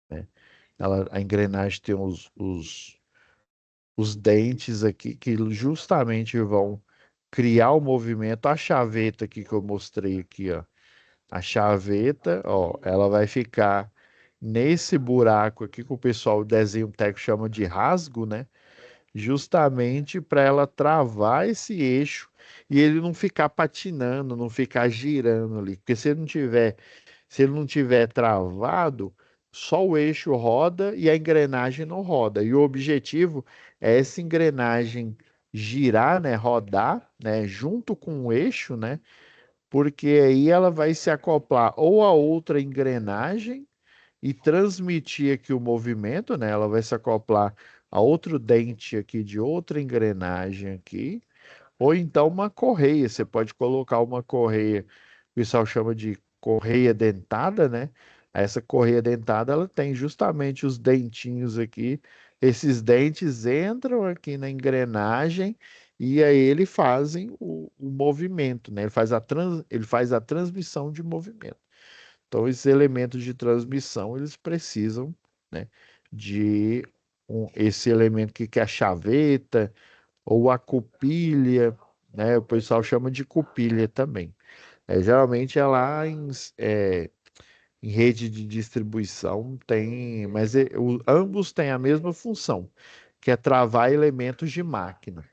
né? A engrenagem tem os dentes aqui que justamente vão criar o movimento. A chaveta aqui que eu mostrei aqui, ó. A chaveta, ó, ela vai ficar nesse buraco aqui que o pessoal do desenho técnico chama de rasgo, né? Justamente para ela travar esse eixo e ele não ficar patinando, não ficar girando ali. Porque se ele não tiver travado, só o eixo roda e a engrenagem não roda. E o objetivo é essa engrenagem girar, né, rodar, né, junto com o eixo, né? Porque aí ela vai se acoplar ou a outra engrenagem e transmitir aqui o movimento, né? Ela vai se acoplar a outro dente aqui de outra engrenagem aqui, ou então uma correia. Você pode colocar uma correia, o pessoal chama de correia dentada, né? Essa correia dentada, ela tem justamente os dentinhos aqui. Esses dentes entram aqui na engrenagem e aí eles fazem o movimento, né? Ele faz a transmissão de movimento. Então, esses elementos de transmissão, eles precisam, né, de esse elemento que é a chaveta ou a cupilha, né? O pessoal chama de cupilha também. Geralmente é lá em rede de distribuição tem, mas ambos têm a mesma função, que é travar elementos de máquina.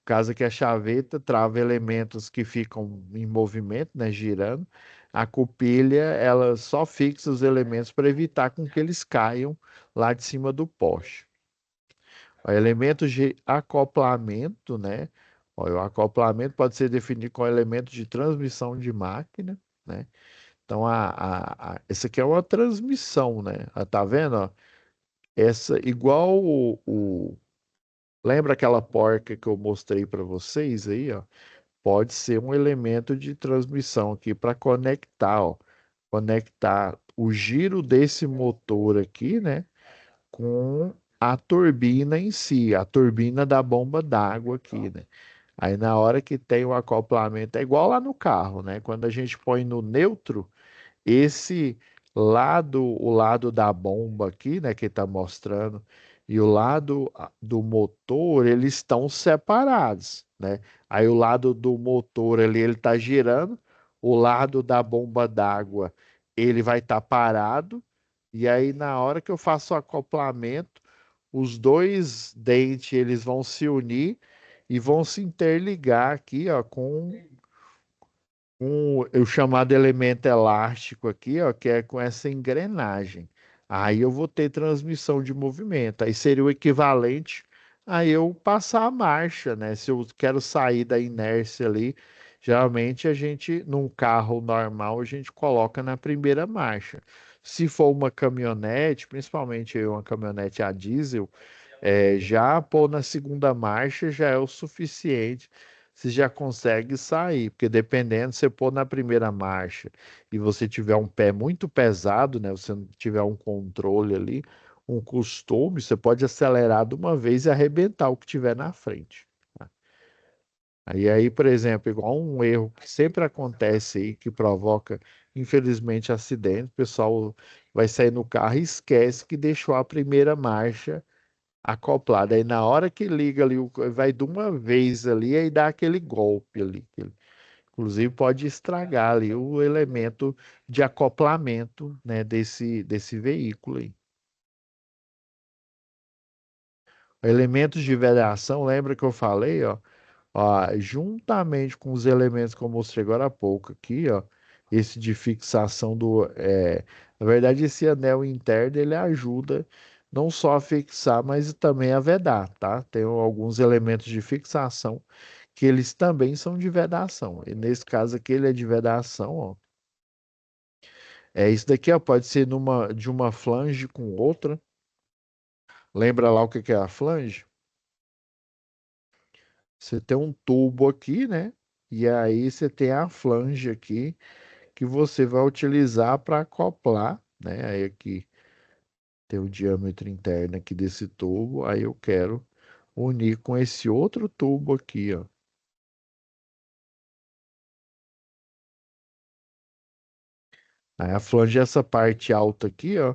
Caso que a chaveta trava elementos que ficam em movimento, né, girando, A cupilha, ela só fixa os elementos para evitar com que eles caiam lá de cima do poste. Ó, elementos de acoplamento, né? Ó, o acoplamento pode ser definido com elementos de transmissão de máquina, né? Então, essa aqui é uma transmissão, né? Tá vendo? Ó? Essa, igual lembra aquela porca que eu mostrei para vocês aí, ó? Pode ser um elemento de transmissão aqui para conectar, ó. Conectar o giro desse motor aqui, né? Com a turbina em si, a turbina da bomba d'água aqui, né? Aí na hora que tem o acoplamento, é igual lá no carro, né? Quando a gente põe no neutro, esse o lado da bomba aqui, né, que está mostrando, e o lado do motor, eles estão separados, né? Aí o lado do motor ali, ele está girando, o lado da bomba d'água, ele vai estar parado, e aí na hora que eu faço o acoplamento, os dois dentes, eles vão se unir e vão se interligar aqui, ó, com o chamado elemento elástico aqui, ó, que é com essa engrenagem. Aí eu vou ter transmissão de movimento. Aí seria o equivalente a eu passar a marcha, né? Se eu quero sair da inércia ali, geralmente a gente, num carro normal, a gente coloca na primeira marcha. Se for uma caminhonete, principalmente aí uma caminhonete a diesel, já pôr na segunda marcha já é o suficiente, você já consegue sair, porque dependendo, você pôr na primeira marcha e você tiver um pé muito pesado, né? Você não tiver um controle ali, um costume, você pode acelerar de uma vez e arrebentar o que tiver na frente. Tá? Aí, por exemplo, igual um erro que sempre acontece aí, que provoca, infelizmente, acidente, o pessoal vai sair no carro e esquece que deixou a primeira marcha acoplado. Aí na hora que liga ali, vai de uma vez ali, aí dá aquele golpe ali. Inclusive pode estragar ali o elemento de acoplamento, né, desse veículo aí. Elementos de vedação, lembra que eu falei, ó? Ó, juntamente com os elementos que eu mostrei agora há pouco aqui, ó, esse de fixação na verdade, esse anel interno, ele ajuda não só a fixar, mas também a vedar, tá? Tem alguns elementos de fixação que eles também são de vedação. E nesse caso aqui, ele é de vedação, ó. Isso daqui, ó, pode ser de uma flange com outra. Lembra lá o que que é a flange? Você tem um tubo aqui, né? E aí você tem a flange aqui que você vai utilizar para acoplar, né? Aí aqui tem o diâmetro interno aqui desse tubo, aí eu quero unir com esse outro tubo aqui, ó. Aí a flange é essa parte alta aqui, ó,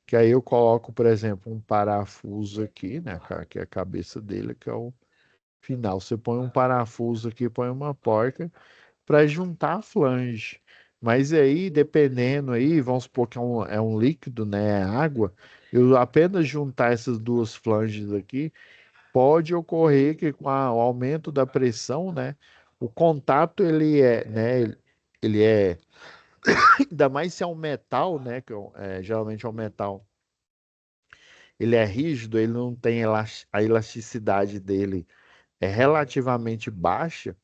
que aí eu coloco, por exemplo, um parafuso aqui, né, que é a cabeça dele, que é o final. Você põe um parafuso aqui, põe uma porca para juntar a flange. Mas aí, dependendo aí, vamos supor que é um líquido, né? É água. Eu apenas juntar essas duas flanges aqui, pode ocorrer que com o aumento da pressão, né? O contato né? Ele é, ainda mais se é um metal, né? Geralmente é um metal. Ele é rígido, ele não tem a elasticidade dele é relativamente baixa,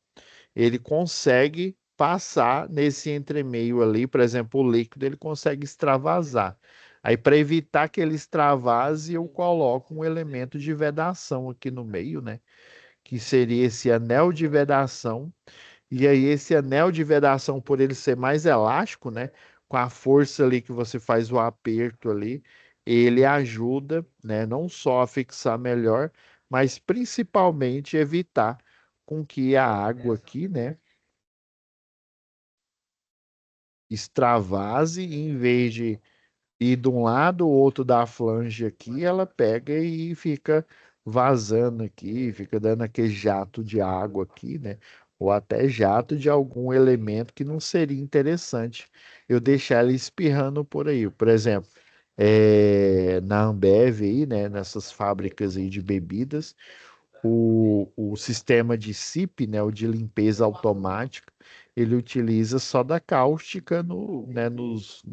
ele consegue passar nesse entremeio ali, por exemplo, o líquido, ele consegue extravasar. Aí, para evitar que ele extravase, eu coloco um elemento de vedação aqui no meio, né? Que seria esse anel de vedação. E aí, esse anel de vedação, por ele ser mais elástico, né? Com a força ali que você faz o aperto ali, ele ajuda, né? Não só a fixar melhor, mas principalmente evitar com que a água aqui, né? Extravase, em vez de ir de um lado ou outro da flange aqui, ela pega e fica vazando aqui, fica dando aquele jato de água aqui, né? Ou até jato de algum elemento que não seria interessante eu deixar ela espirrando por aí. Por exemplo, na Ambev aí, né? Nessas fábricas aí de bebidas, o sistema de SIP, né? O de limpeza automática, ele utiliza soda cáustica nos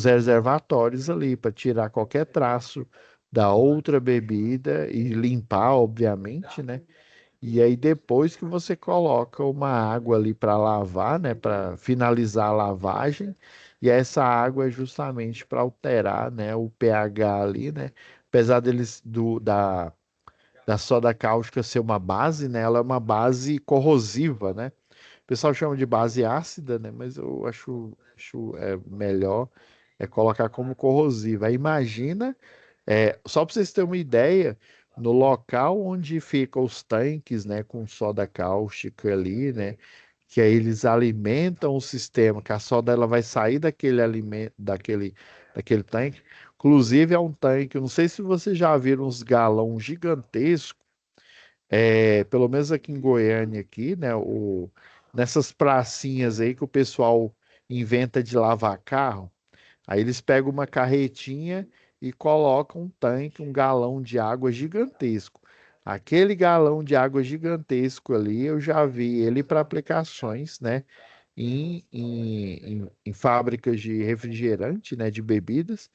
reservatórios ali, para tirar qualquer traço da outra bebida e limpar, obviamente, né? E aí depois que você coloca uma água ali para lavar, né, para finalizar a lavagem, e essa água é justamente para alterar, né, o pH ali, né? Apesar da soda cáustica ser uma base, né, ela é uma base corrosiva, né? O pessoal chama de base ácida, né? Mas eu acho melhor colocar como corrosiva. Aí imagina, só para vocês terem uma ideia, no local onde ficam os tanques, né, com soda cáustica ali, né, que aí eles alimentam o sistema, que a soda ela vai sair daquele alimento, daquele tanque. Inclusive é um tanque, eu não sei se vocês já viram uns galão gigantescos, pelo menos aqui em Goiânia, aqui, né, nessas pracinhas aí que o pessoal inventa de lavar carro. Aí eles pegam uma carretinha e colocam um tanque, um galão de água gigantesco. Aquele galão de água gigantesco ali, eu já vi ele para aplicações, né, em fábricas de refrigerante, né, de bebidas.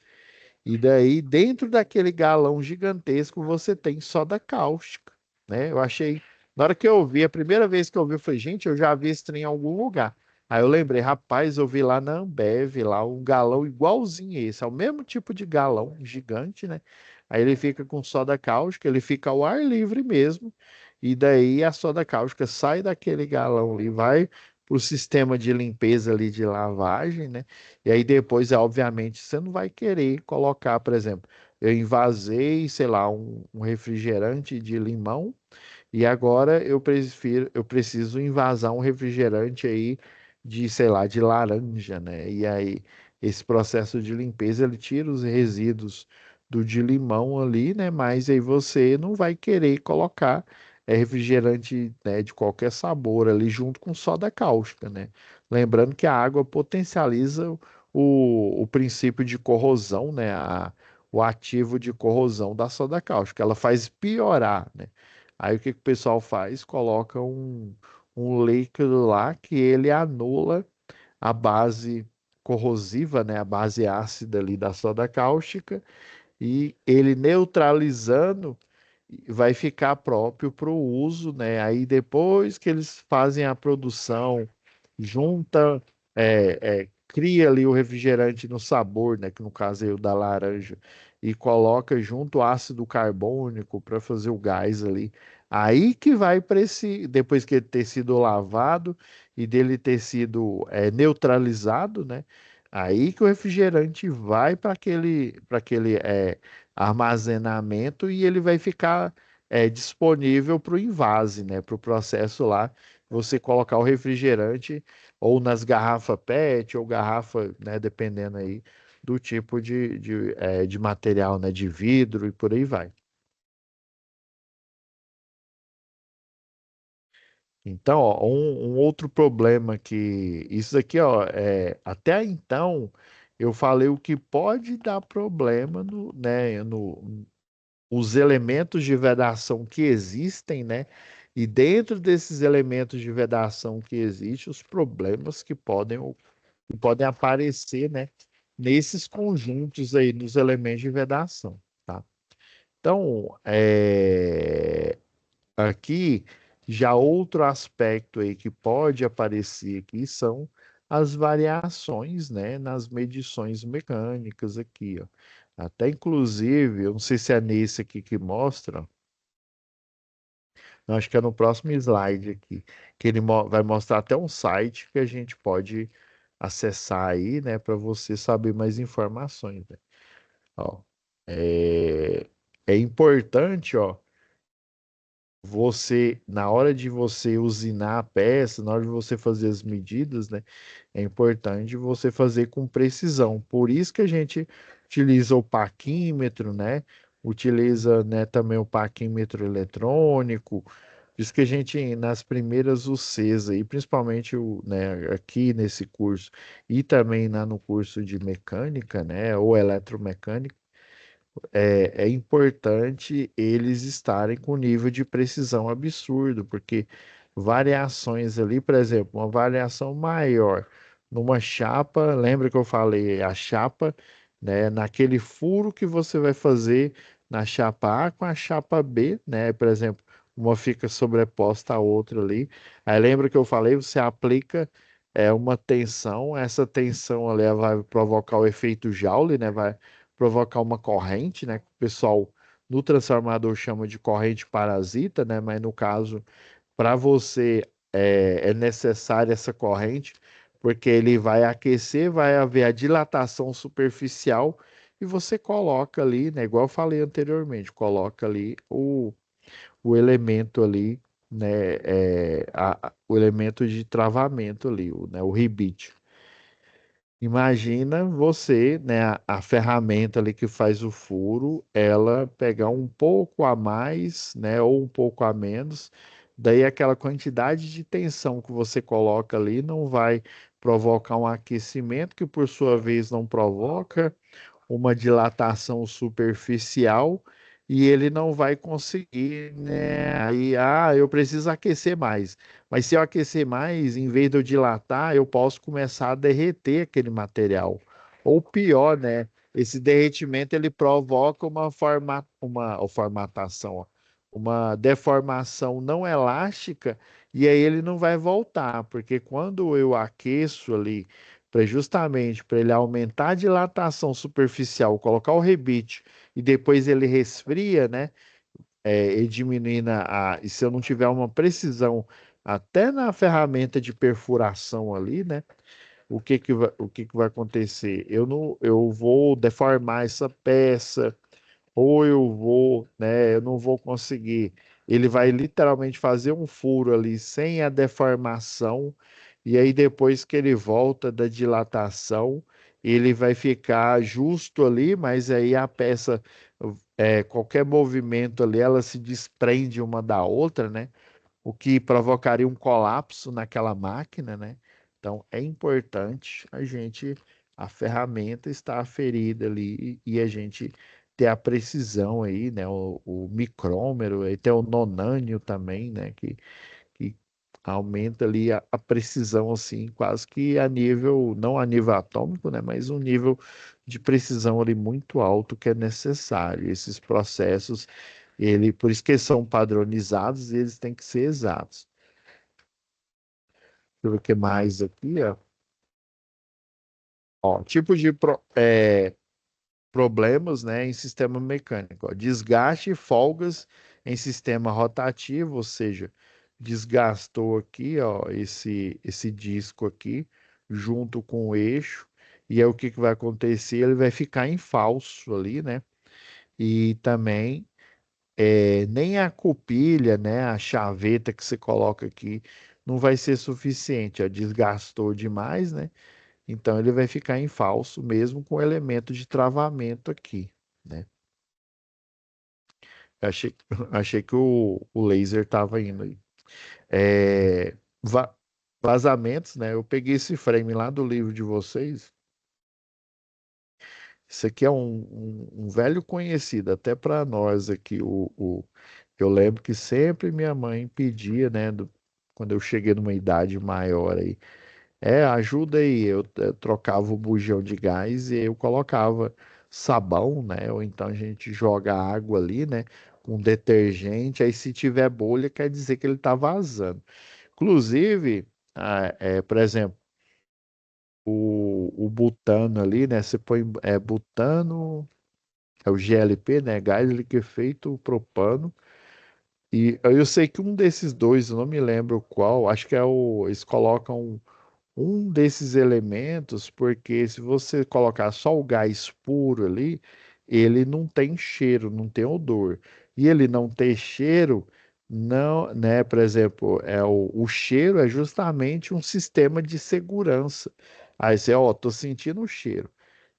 E daí, dentro daquele galão gigantesco, você tem soda cáustica, né? Eu achei, na hora que eu vi, a primeira vez que eu vi, eu falei, gente, eu já vi esse trem em algum lugar. Aí eu lembrei, rapaz, eu vi lá na Ambev, lá um galão igualzinho esse, é o mesmo tipo de galão gigante, né? Aí ele fica com soda cáustica, ele fica ao ar livre mesmo, e daí a soda cáustica sai daquele galão ali, vai para o sistema de limpeza ali de lavagem, né? E aí depois, obviamente, você não vai querer colocar, por exemplo, eu invasei, sei lá, um refrigerante de limão e agora eu preciso invasar um refrigerante aí de, sei lá, de laranja, né? E aí esse processo de limpeza ele tira os resíduos do de limão ali, né? Mas aí você não vai querer colocar refrigerante, né, de qualquer sabor ali junto com soda cáustica, né? Lembrando que a água potencializa o princípio de corrosão, né? O ativo de corrosão da soda cáustica. Ela faz piorar, né? Aí o que que o pessoal faz? Coloca um líquido lá que ele anula a base corrosiva, né? A base ácida ali da soda cáustica e ele neutralizando vai ficar próprio para o uso, né? Aí depois que eles fazem a produção, junta, cria ali o refrigerante no sabor, né? Que no caso é o da laranja, e coloca junto o ácido carbônico para fazer o gás ali. Aí que vai para esse, depois que ele ter sido lavado e dele ter sido neutralizado, né? Aí que o refrigerante vai para aquele armazenamento e ele vai ficar disponível para o invase, né? Para o processo lá, você colocar o refrigerante ou nas garrafas PET ou garrafa, né? Dependendo aí do tipo de material, né? De vidro e por aí vai. Então, ó, um outro problema que isso aqui, ó, até então eu falei o que pode dar problema no, né, no, os elementos de vedação que existem, né? E dentro desses elementos de vedação que existem, os problemas que podem aparecer, né? Nesses conjuntos aí, nos elementos de vedação, tá? Então, aqui, já outro aspecto aí que pode aparecer aqui são as variações, né, nas medições mecânicas aqui, ó. Até inclusive, eu não sei se é nesse aqui que mostra, eu acho que é no próximo slide aqui, que ele vai mostrar até um site que a gente pode acessar aí, né, para você saber mais informações, né? Ó, é, é importante, ó, na hora de você usinar a peça, na hora de você fazer as medidas, né, é importante você fazer com precisão. Por isso que a gente utiliza o paquímetro, né? Utiliza, né, também o paquímetro eletrônico. Por isso que a gente, nas primeiras UCs aí, principalmente né, aqui nesse curso e também lá no curso de mecânica, né, ou eletromecânica, é importante eles estarem com nível de precisão absurdo, porque variações ali, por exemplo, uma variação maior numa chapa, lembra que eu falei a chapa, né, naquele furo que você vai fazer na chapa A com a chapa B, né, por exemplo, uma fica sobreposta à outra ali. Aí lembra que eu falei, você aplica uma tensão, essa tensão ali ela vai provocar o efeito Joule, né, vai provocar uma corrente, né, que o pessoal no transformador chama de corrente parasita, né, mas no caso para você é necessária essa corrente, porque ele vai aquecer, vai haver a dilatação superficial e você coloca ali, né, igual eu falei anteriormente, coloca ali o elemento ali, né, o elemento de travamento ali, o rebite. Imagina você, né, a ferramenta ali que faz o furo, ela pegar um pouco a mais, né, ou um pouco a menos, daí aquela quantidade de tensão que você coloca ali não vai provocar um aquecimento, que por sua vez não provoca uma dilatação superficial e ele não vai conseguir, né? Aí, eu preciso aquecer mais. Mas se eu aquecer mais, em vez de eu dilatar, eu posso começar a derreter aquele material. Ou pior, né? Esse derretimento ele provoca uma formatação, ó, uma deformação não elástica e aí ele não vai voltar, porque quando eu aqueço ali justamente para ele aumentar a dilatação superficial, colocar o rebite e depois ele resfria, né? E diminuindo e se eu não tiver uma precisão até na ferramenta de perfuração ali, né? O que que vai acontecer? Eu não, eu vou deformar essa peça, ou eu vou, né, eu não vou conseguir. Ele vai literalmente fazer um furo ali sem a deformação, e aí depois que ele volta da dilatação, ele vai ficar justo ali, mas aí a peça, qualquer movimento ali, ela se desprende uma da outra, né? O que provocaria um colapso naquela máquina, né? Então é importante a ferramenta estar aferida ali e a gente ter a precisão aí, né? O micrômetro, e tem o nonânio também, né? Que aumenta ali a precisão, assim, quase que a nível, não a nível atômico, né? Mas um nível de precisão ali muito alto que é necessário. Esses processos, por isso que eles são padronizados e eles têm que ser exatos. Deixa eu ver o que mais aqui, ó. Ó, tipo de problemas, né, em sistema mecânico. Ó. Desgaste e folgas em sistema rotativo, ou seja, desgastou aqui, ó, esse disco aqui, junto com o eixo, e aí o que que vai acontecer? Ele vai ficar em falso ali, né? E também nem a cupilha, né, a chaveta que você coloca aqui, não vai ser suficiente, ó, desgastou demais, né? Então ele vai ficar em falso mesmo com o elemento de travamento aqui, né? Eu achei, achei que o laser estava indo aí. É, va- vazamentos, né? Eu peguei esse frame lá do livro de vocês. Isso aqui é um velho conhecido, até para nós aqui. Eu lembro que sempre minha mãe pedia, né? Quando eu cheguei numa idade maior aí. Ajuda aí. Eu trocava o bujão de gás e eu colocava sabão, né? Ou então a gente joga água ali, né? Com detergente. Aí se tiver bolha, quer dizer que ele tá vazando. Inclusive, por exemplo, o butano ali, né? Você põe butano, é o GLP, né? Gás liquefeito propano. E eu sei que um desses dois, eu não me lembro qual, acho que eles colocam um desses elementos, porque se você colocar só o gás puro ali, ele não tem cheiro, não tem odor. E ele não ter cheiro, não, né? Por exemplo, o cheiro é justamente um sistema de segurança. Aí você, ó, tô sentindo o cheiro.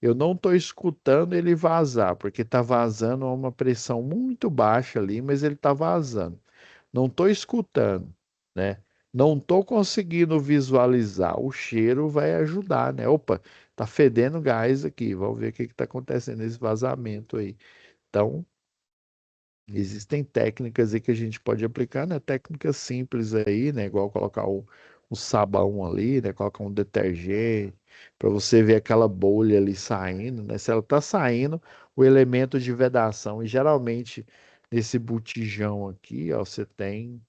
Eu não tô escutando ele vazar, porque tá vazando a uma pressão muito baixa ali, mas ele tá vazando. Não estou escutando, né? Não estou conseguindo visualizar. O cheiro vai ajudar, né? Opa, tá fedendo gás aqui. Vamos ver o que está acontecendo nesse vazamento aí. Então, Existem técnicas aí que a gente pode aplicar, né? Técnicas simples aí, né? Igual colocar o sabão ali, né? Colocar um detergente, para você ver aquela bolha ali saindo, né? Se ela tá saindo, o elemento de vedação, e geralmente nesse botijão aqui, ó, você tem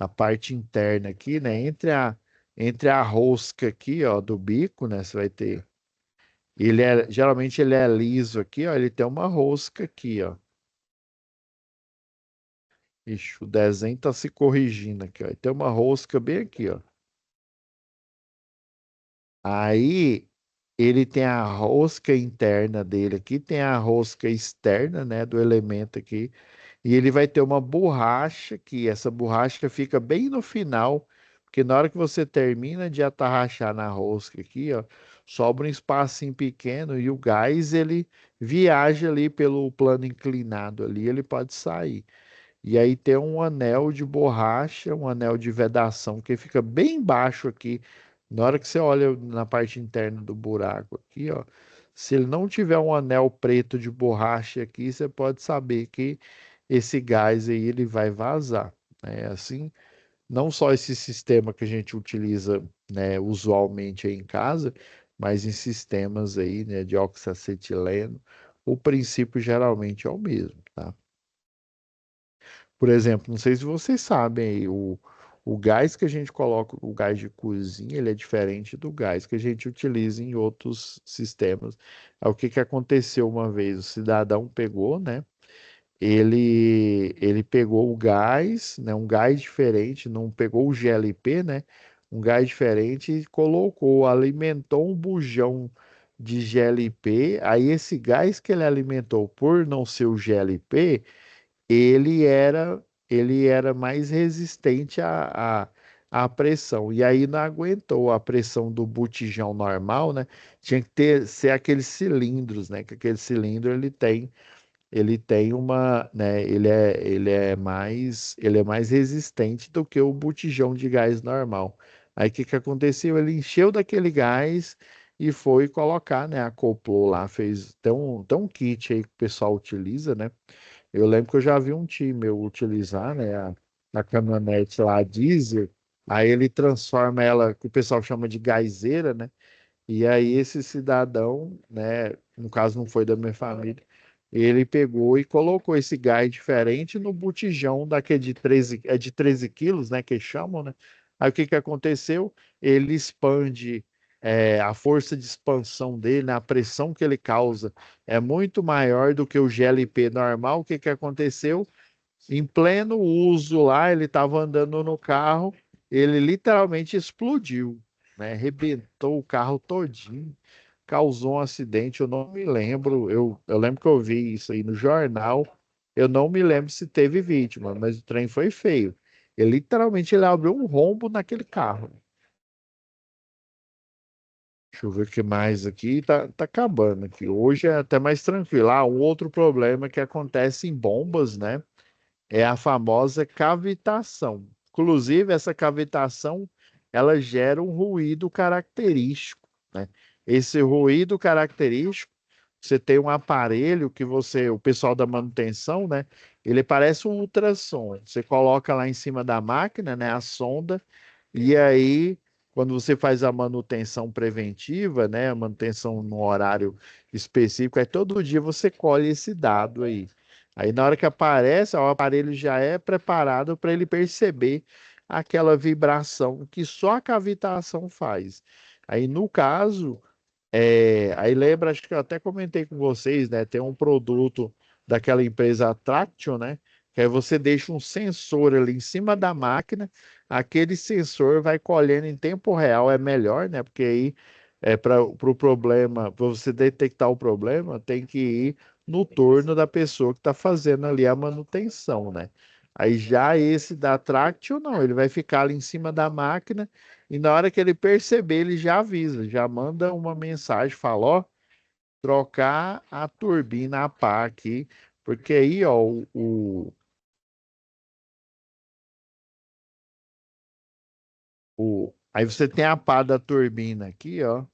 na parte interna aqui, né? Entre a rosca aqui, ó, do bico, né? Você vai ter. Geralmente ele é liso aqui, ó. Ele tem uma rosca aqui, ó. Ixi, o desenho tá se corrigindo aqui, ó. E tem uma rosca bem aqui, ó. Aí ele tem a rosca interna dele aqui, tem a rosca externa, né, do elemento aqui, e ele vai ter uma borracha que essa borracha fica bem no final, porque na hora que você termina de atarrachar na rosca aqui, ó, sobra um espacinho pequeno e o gás ele viaja ali pelo plano inclinado ali, ele pode sair. E aí tem um anel de borracha, um anel de vedação que fica bem embaixo aqui. Na hora que você olha na parte interna do buraco aqui, ó, se ele não tiver um anel preto de borracha aqui, você pode saber que esse gás aí ele vai vazar. É assim, não só esse sistema que a gente utiliza, né, usualmente aí em casa, mas em sistemas aí, né, de oxacetileno, o princípio geralmente é o mesmo, tá? Por exemplo, não sei se vocês sabem, aí, o gás que a gente coloca, o gás de cozinha, ele é diferente do gás que a gente utiliza em outros sistemas. É o que que aconteceu uma vez, o cidadão pegou, né? Ele pegou o gás, né? Um gás diferente, não pegou o GLP, né? Um gás diferente e colocou, alimentou um bujão de GLP. Aí esse gás que ele alimentou, por não ser o GLP, ele era ele era mais resistente à pressão. E aí não aguentou a pressão do botijão normal, né? Tinha que ser aqueles cilindros, né? Que aquele cilindro ele tem uma, né? Ele é mais resistente do que o botijão de gás normal. Aí o que que aconteceu? Ele encheu daquele gás e foi colocar, né? Acoplou lá, fez tem um kit aí que o pessoal utiliza, né? Eu lembro que eu já vi um time meu utilizar, né, a caminhonete lá, a diesel, aí ele transforma ela, que o pessoal chama de gazeira, né? E aí esse cidadão, né, no caso não foi da minha família, ele pegou e colocou esse gás diferente no botijão daquele de 13 quilos, né, que chamam, né? Aí o que que aconteceu? Ele expande, a força de expansão dele, né, a pressão que ele causa é muito maior do que o GLP normal. O que que aconteceu? Em pleno uso lá, ele estava andando no carro, ele literalmente explodiu, né? Arrebentou o carro todinho, causou um acidente. Eu não me lembro, eu lembro que eu vi isso aí no jornal. Eu não me lembro se teve vítima, mas o trem foi feio. Ele abriu um rombo naquele carro. Deixa eu ver o que mais aqui. Tá acabando aqui. Hoje é até mais tranquilo. Ah, um outro problema que acontece em bombas, né? É a famosa cavitação. Inclusive, essa cavitação, ela gera um ruído característico, né? Esse ruído característico, você tem um aparelho que o pessoal da manutenção, né? Ele parece um ultrassom. Você coloca lá em cima da máquina, né? A sonda, e aí, quando você faz a manutenção preventiva, né? A manutenção no horário específico, aí todo dia você colhe esse dado aí. Aí, na hora que aparece, ó, o aparelho já é preparado para ele perceber aquela vibração que só a cavitação faz. Aí, no caso, aí lembra, acho que eu até comentei com vocês, né? Tem um produto daquela empresa Traction, né? Que aí você deixa um sensor ali em cima da máquina, aquele sensor vai colhendo em tempo real, é melhor, né? Porque aí para o problema, para você detectar o problema, tem que ir no turno da pessoa que está fazendo ali a manutenção, né? Aí já esse da Traction, não, ele vai ficar ali em cima da máquina e na hora que ele perceber, ele já avisa, já manda uma mensagem, fala, ó, trocar a turbina a pá aqui, porque aí, ó, aí você tem a pá da turbina aqui, ó.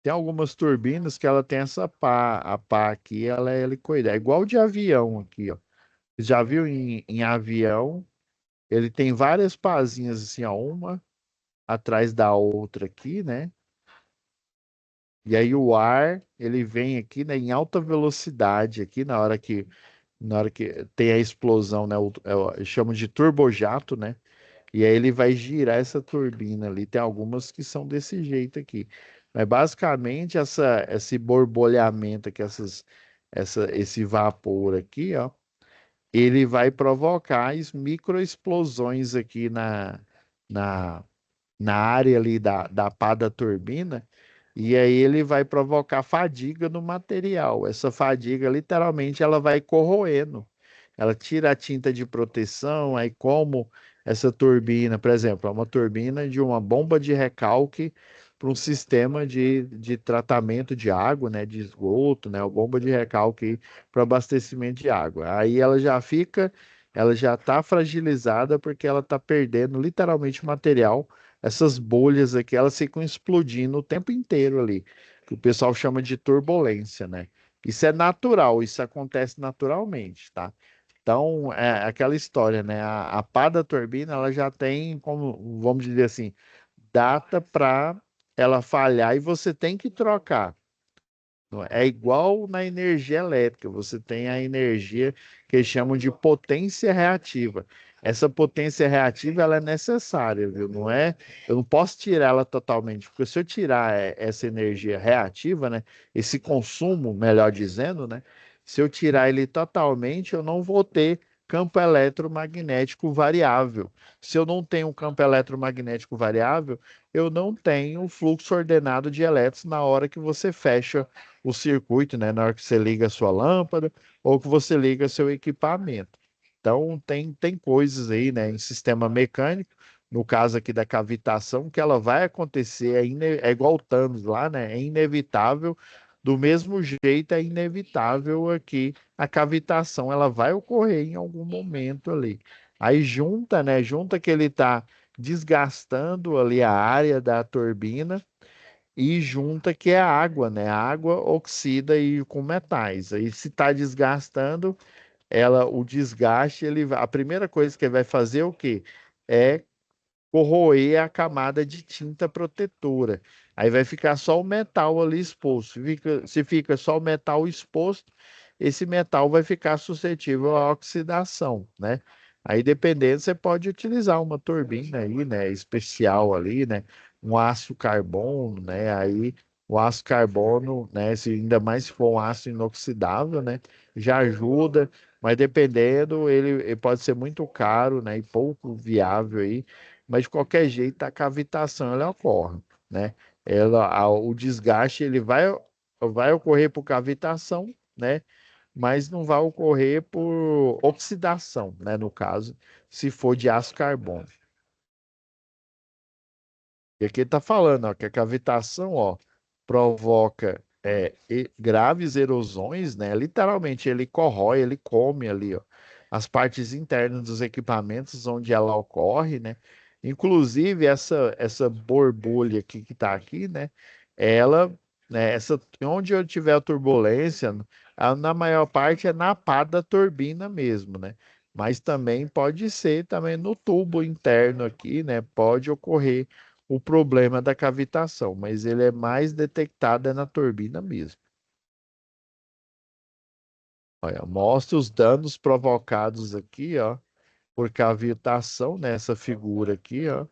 Tem algumas turbinas que ela tem essa pá, a pá aqui, ela é helicoide. É igual de avião aqui, ó. Você já viu em avião? Ele tem várias pazinhas assim, ó, uma atrás da outra aqui, né? E aí o ar, ele vem aqui, né, em alta velocidade aqui na hora que tem a explosão, né? Eu chamo de turbojato, né? E aí ele vai girar essa turbina ali. Tem algumas que são desse jeito aqui. Mas basicamente esse borbulhamento aqui, esse vapor aqui, ó, ele vai provocar microexplosões aqui na, na área ali da pá da turbina, e aí ele vai provocar fadiga no material. Essa fadiga, literalmente, ela vai corroendo. Ela tira a tinta de proteção, aí como essa turbina, por exemplo, é uma turbina de uma bomba de recalque para um sistema de tratamento de água, né, de esgoto, né, uma bomba de recalque para abastecimento de água. Aí ela já está fragilizada porque ela está perdendo literalmente material. Essas bolhas aqui, elas ficam explodindo o tempo inteiro ali, que o pessoal chama de turbulência, né? Isso é natural, isso acontece naturalmente, tá? Então, é aquela história, né? A pá da turbina, ela já tem, como, vamos dizer assim, data para ela falhar e você tem que trocar. Não é? É igual na energia elétrica, você tem a energia que eles chamam de potência reativa. Essa potência reativa ela é necessária, viu? Não é, eu não posso tirar ela totalmente, porque se eu tirar essa energia reativa, né, esse consumo, melhor dizendo, né, se eu tirar ele totalmente, eu não vou ter campo eletromagnético variável. Se eu não tenho campo eletromagnético variável, eu não tenho fluxo ordenado de elétrons na hora que você fecha o circuito, né, na hora que você liga a sua lâmpada ou que você liga seu equipamento. Então, tem coisas aí, né, em sistema mecânico, no caso aqui da cavitação, que ela vai acontecer, é igual o Thanos lá, né, é inevitável, do mesmo jeito é inevitável aqui a cavitação, ela vai ocorrer em algum momento ali. Aí junta, né, junta que ele está desgastando ali a área da turbina, e junta que é a água, né? A água oxida e com metais. Aí se está desgastando, o desgaste, a primeira coisa que ele vai fazer é o quê? É corroer a camada de tinta protetora. Aí vai ficar só o metal ali exposto. Se fica só o metal exposto, esse metal vai ficar suscetível à oxidação, né? Aí, dependendo, você pode utilizar uma turbina aí, né, especial ali, né, um aço carbono, né, aí o aço carbono, né, se ainda mais se for um aço inoxidável, né, já ajuda, mas dependendo, ele pode ser muito caro, né, e pouco viável aí, mas de qualquer jeito a cavitação ela ocorre, né? O desgaste ele vai ocorrer por cavitação, né? Mas não vai ocorrer por oxidação, né? No caso, se for de aço carbono. E aqui está falando, ó, que a cavitação, ó, provoca graves erosões, né? Literalmente, ele corrói, ele come ali, ó, as partes internas dos equipamentos onde ela ocorre, né? Inclusive, essa borbulha aqui que está aqui, né? Ela, né, onde eu tiver a turbulência, na maior parte é na pá da turbina mesmo, né? Mas também pode ser também no tubo interno aqui, né? Pode ocorrer o problema da cavitação, mas ele é mais detectado na turbina mesmo. Olha, mostra os danos provocados aqui, ó, por cavitação nessa figura aqui, ó,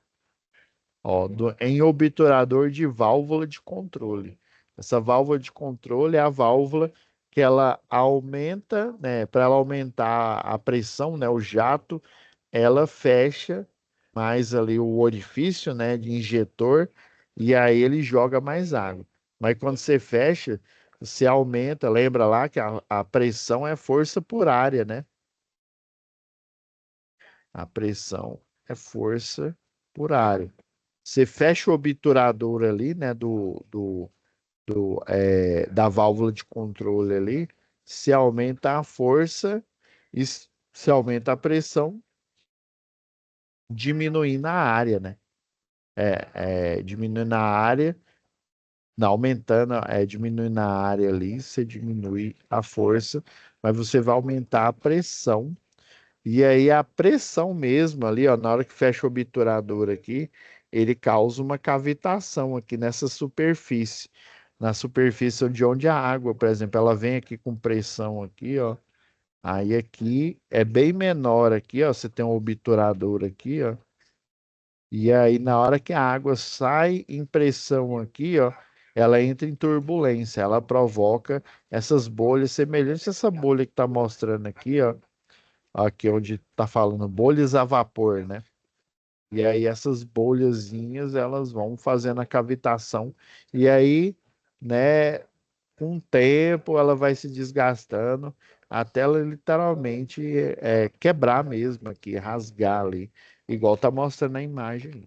em obturador de válvula de controle. Essa válvula de controle é a válvula que ela aumenta, né, para ela aumentar a pressão, né, o jato, ela fecha mais ali o orifício, né, de injetor, e aí ele joga mais água. Mas quando você fecha, você aumenta, lembra lá que a pressão é força por área, né? A pressão é força por área. Você fecha o obturador ali, né, da válvula de controle ali, se aumenta a força e se aumenta a pressão, diminuindo a área, né? Diminuindo a área, aumentando, diminuindo a área ali, você diminui a força, mas você vai aumentar a pressão. E aí a pressão mesmo ali, ó, na hora que fecha o obturador aqui, ele causa uma cavitação aqui nessa superfície. Na superfície de onde a água, por exemplo, ela vem aqui com pressão aqui, ó. Aí aqui é bem menor aqui, ó. Você tem um obturador aqui, ó. E aí na hora que a água sai em pressão aqui, ó, ela entra em turbulência, ela provoca essas bolhas semelhantes a essa bolha que está mostrando aqui, ó. Aqui onde está falando bolhas a vapor, né? E aí essas bolhazinhas, elas vão fazendo a cavitação e aí, né, com o tempo ela vai se desgastando até ela literalmente quebrar mesmo aqui, rasgar ali, igual tá mostrando na imagem.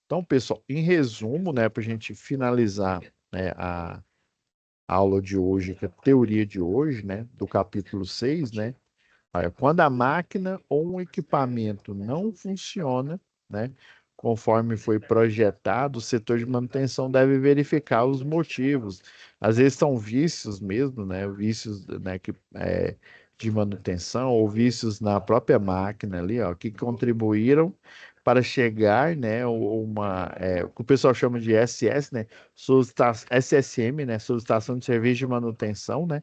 Então, pessoal, em resumo, né, para a gente finalizar, né, a aula de hoje, que é a teoria de hoje, né, do capítulo 6, né? Olha, quando a máquina ou um equipamento não funciona, né, conforme foi projetado, o setor de manutenção deve verificar os motivos. Às vezes são vícios mesmo, né, vícios, né, de manutenção ou vícios na própria máquina ali, ó, que contribuíram para chegar, né, o que o pessoal chama de SS, né, SSM, né, solicitação de serviço de manutenção, né,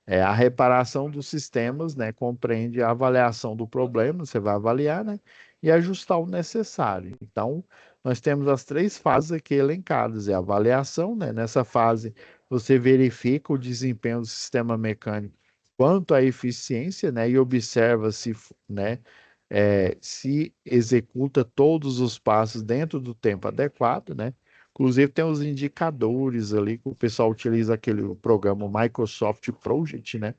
a reparação dos sistemas, né, compreende a avaliação do problema, você vai avaliar, né, e ajustar o necessário. Então, nós temos as três fases aqui elencadas, é a avaliação, né, nessa fase você verifica o desempenho do sistema mecânico quanto à eficiência, né, e observa se, né, se executa todos os passos dentro do tempo adequado, né? Inclusive tem os indicadores ali que o pessoal utiliza aquele programa Microsoft Project, né?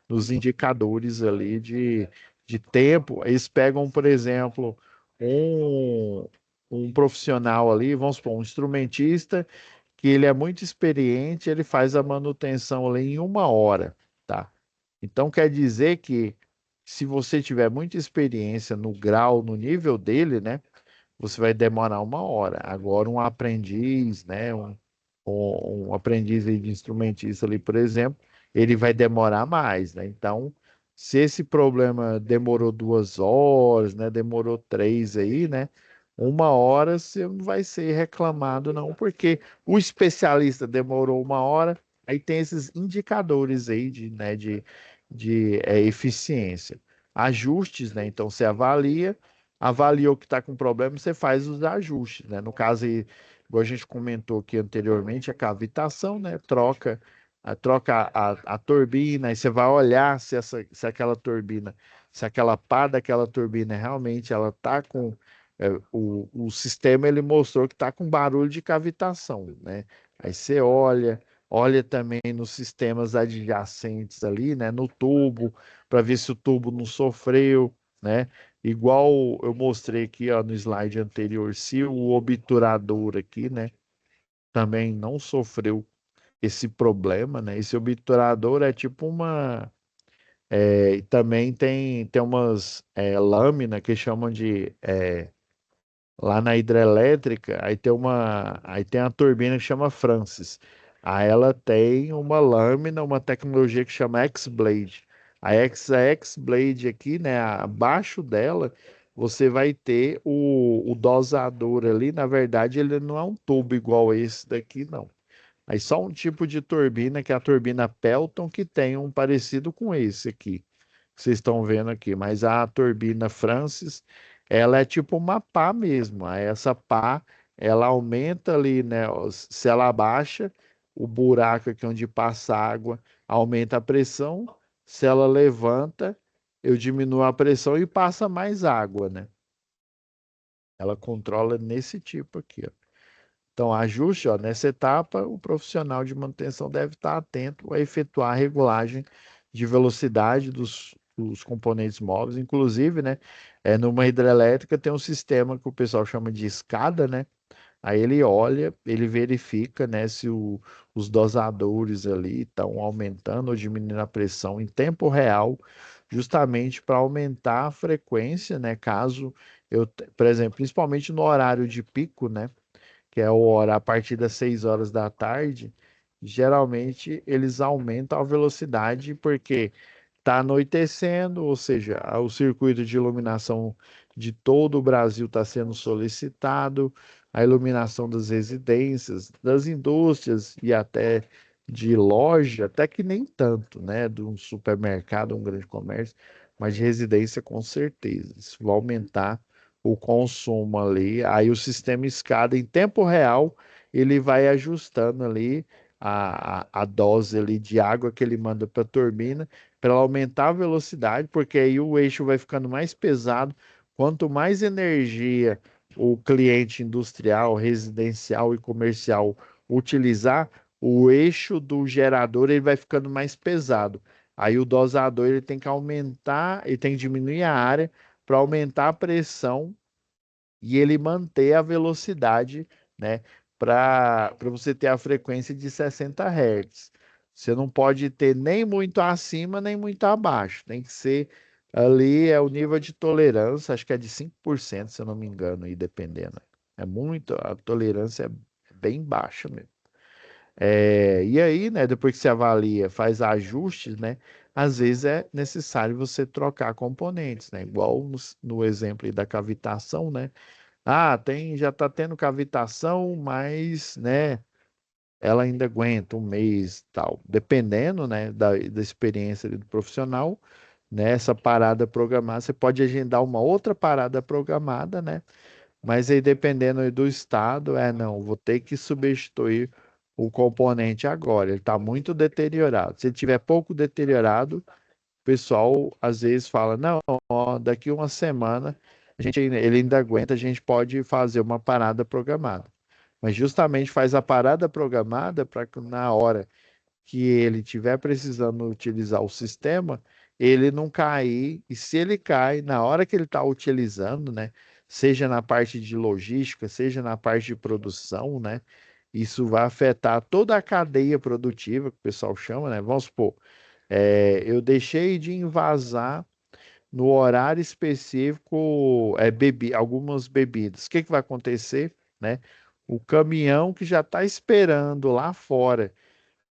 Nos indicadores ali de tempo, eles pegam, por exemplo, um, um profissional ali, vamos supor, um instrumentista que ele é muito experiente, ele faz a manutenção ali em 1 hora, tá? Então quer dizer que se você tiver muita experiência no grau, no nível dele, né? Você vai demorar 1 hora. Agora, um aprendiz, né? Um aprendiz aí de instrumentista ali, por exemplo, ele vai demorar mais, né? Então, se esse problema demorou 2 horas, né? Demorou três aí, né? 1 hora você não vai ser reclamado, não, porque o especialista demorou 1 hora, aí tem esses indicadores aí de eficiência. Ajustes, né? Então, você avalia o que está com problema, você faz os ajustes, né? No caso aí, igual a gente comentou aqui anteriormente, a cavitação, né? Troca a turbina, aí você vai olhar se aquela turbina, se aquela pá daquela turbina realmente ela tá com o sistema ele mostrou que está com barulho de cavitação, né? Aí você olha também nos sistemas adjacentes ali, né? No tubo, para ver se o tubo não sofreu, né? Igual eu mostrei aqui, ó, no slide anterior, se o obturador aqui, né, também não sofreu esse problema, né? Esse obturador é tipo e também tem umas lâminas que chamam lá na hidrelétrica, aí tem a turbina que chama Francis. Aí ela tem uma lâmina, uma tecnologia que chama X-Blade. A X-Blade aqui, né, abaixo dela, você vai ter o dosador ali. Na verdade, ele não é um tubo igual esse daqui, não. Aí só um tipo de turbina, que é a turbina Pelton, que tem um parecido com esse aqui que vocês estão vendo aqui, mas a turbina Francis, ela é tipo uma pá mesmo. Aí essa pá, ela aumenta ali, né? Se ela abaixa, o buraco aqui onde passa água aumenta a pressão. Se ela levanta, eu diminuo a pressão e passa mais água, né? Ela controla nesse tipo aqui, ó. Então, ajuste, ó, nessa etapa, o profissional de manutenção deve estar atento a efetuar a regulagem de velocidade dos componentes móveis. Inclusive, né, numa hidrelétrica tem um sistema que o pessoal chama de escada, né? Aí ele olha, ele verifica, né, se os dosadores ali estão aumentando ou diminuindo a pressão em tempo real, justamente para aumentar a frequência, né? Caso por exemplo, principalmente no horário de pico, né? que é o hora a partir das 6 horas da tarde, geralmente eles aumentam a velocidade porque está anoitecendo, ou seja, o circuito de iluminação de todo o Brasil está sendo solicitado, a iluminação das residências, das indústrias e até de loja, até que nem tanto, né? De um supermercado, um grande comércio, mas de residência com certeza. Isso vai aumentar o consumo ali. Aí o sistema escada em tempo real, ele vai ajustando ali a dose ali de água que ele manda para a turbina para ela aumentar a velocidade, porque aí o eixo vai ficando mais pesado. Quanto mais energia o cliente industrial, residencial e comercial utilizar, o eixo do gerador ele vai ficando mais pesado. Aí o dosador ele tem que aumentar, ele tem que diminuir a área para aumentar a pressão e ele manter a velocidade, né, para você ter a frequência de 60 Hz. Você não pode ter nem muito acima, nem muito abaixo. Tem que ser ali, é o nível de tolerância, acho que é de 5%, se eu não me engano, aí dependendo. É muito, a tolerância é bem baixa mesmo. E aí, né, depois que você avalia, faz ajustes, né, às vezes é necessário você trocar componentes, né, igual no exemplo aí da cavitação, né, já está tendo cavitação, mas, né, ela ainda aguenta um mês, tal. Dependendo, né, da experiência do profissional, né, essa parada programada, você pode agendar uma outra parada programada, né, mas aí dependendo aí do estado, não, vou ter que substituir o componente agora, ele está muito deteriorado. Se ele tiver pouco deteriorado, o pessoal às vezes fala, não, ó, daqui uma semana ele ainda aguenta, a gente pode fazer uma parada programada. Mas justamente faz a parada programada para que na hora que ele estiver precisando utilizar o sistema, ele não cair. E se ele cai, na hora que ele está utilizando, né? Seja na parte de logística, seja na parte de produção, né? Isso vai afetar toda a cadeia produtiva, que o pessoal chama, né? Vamos supor, eu deixei de invasar no horário específico algumas bebidas. O que que vai acontecer, né? O caminhão que já está esperando lá fora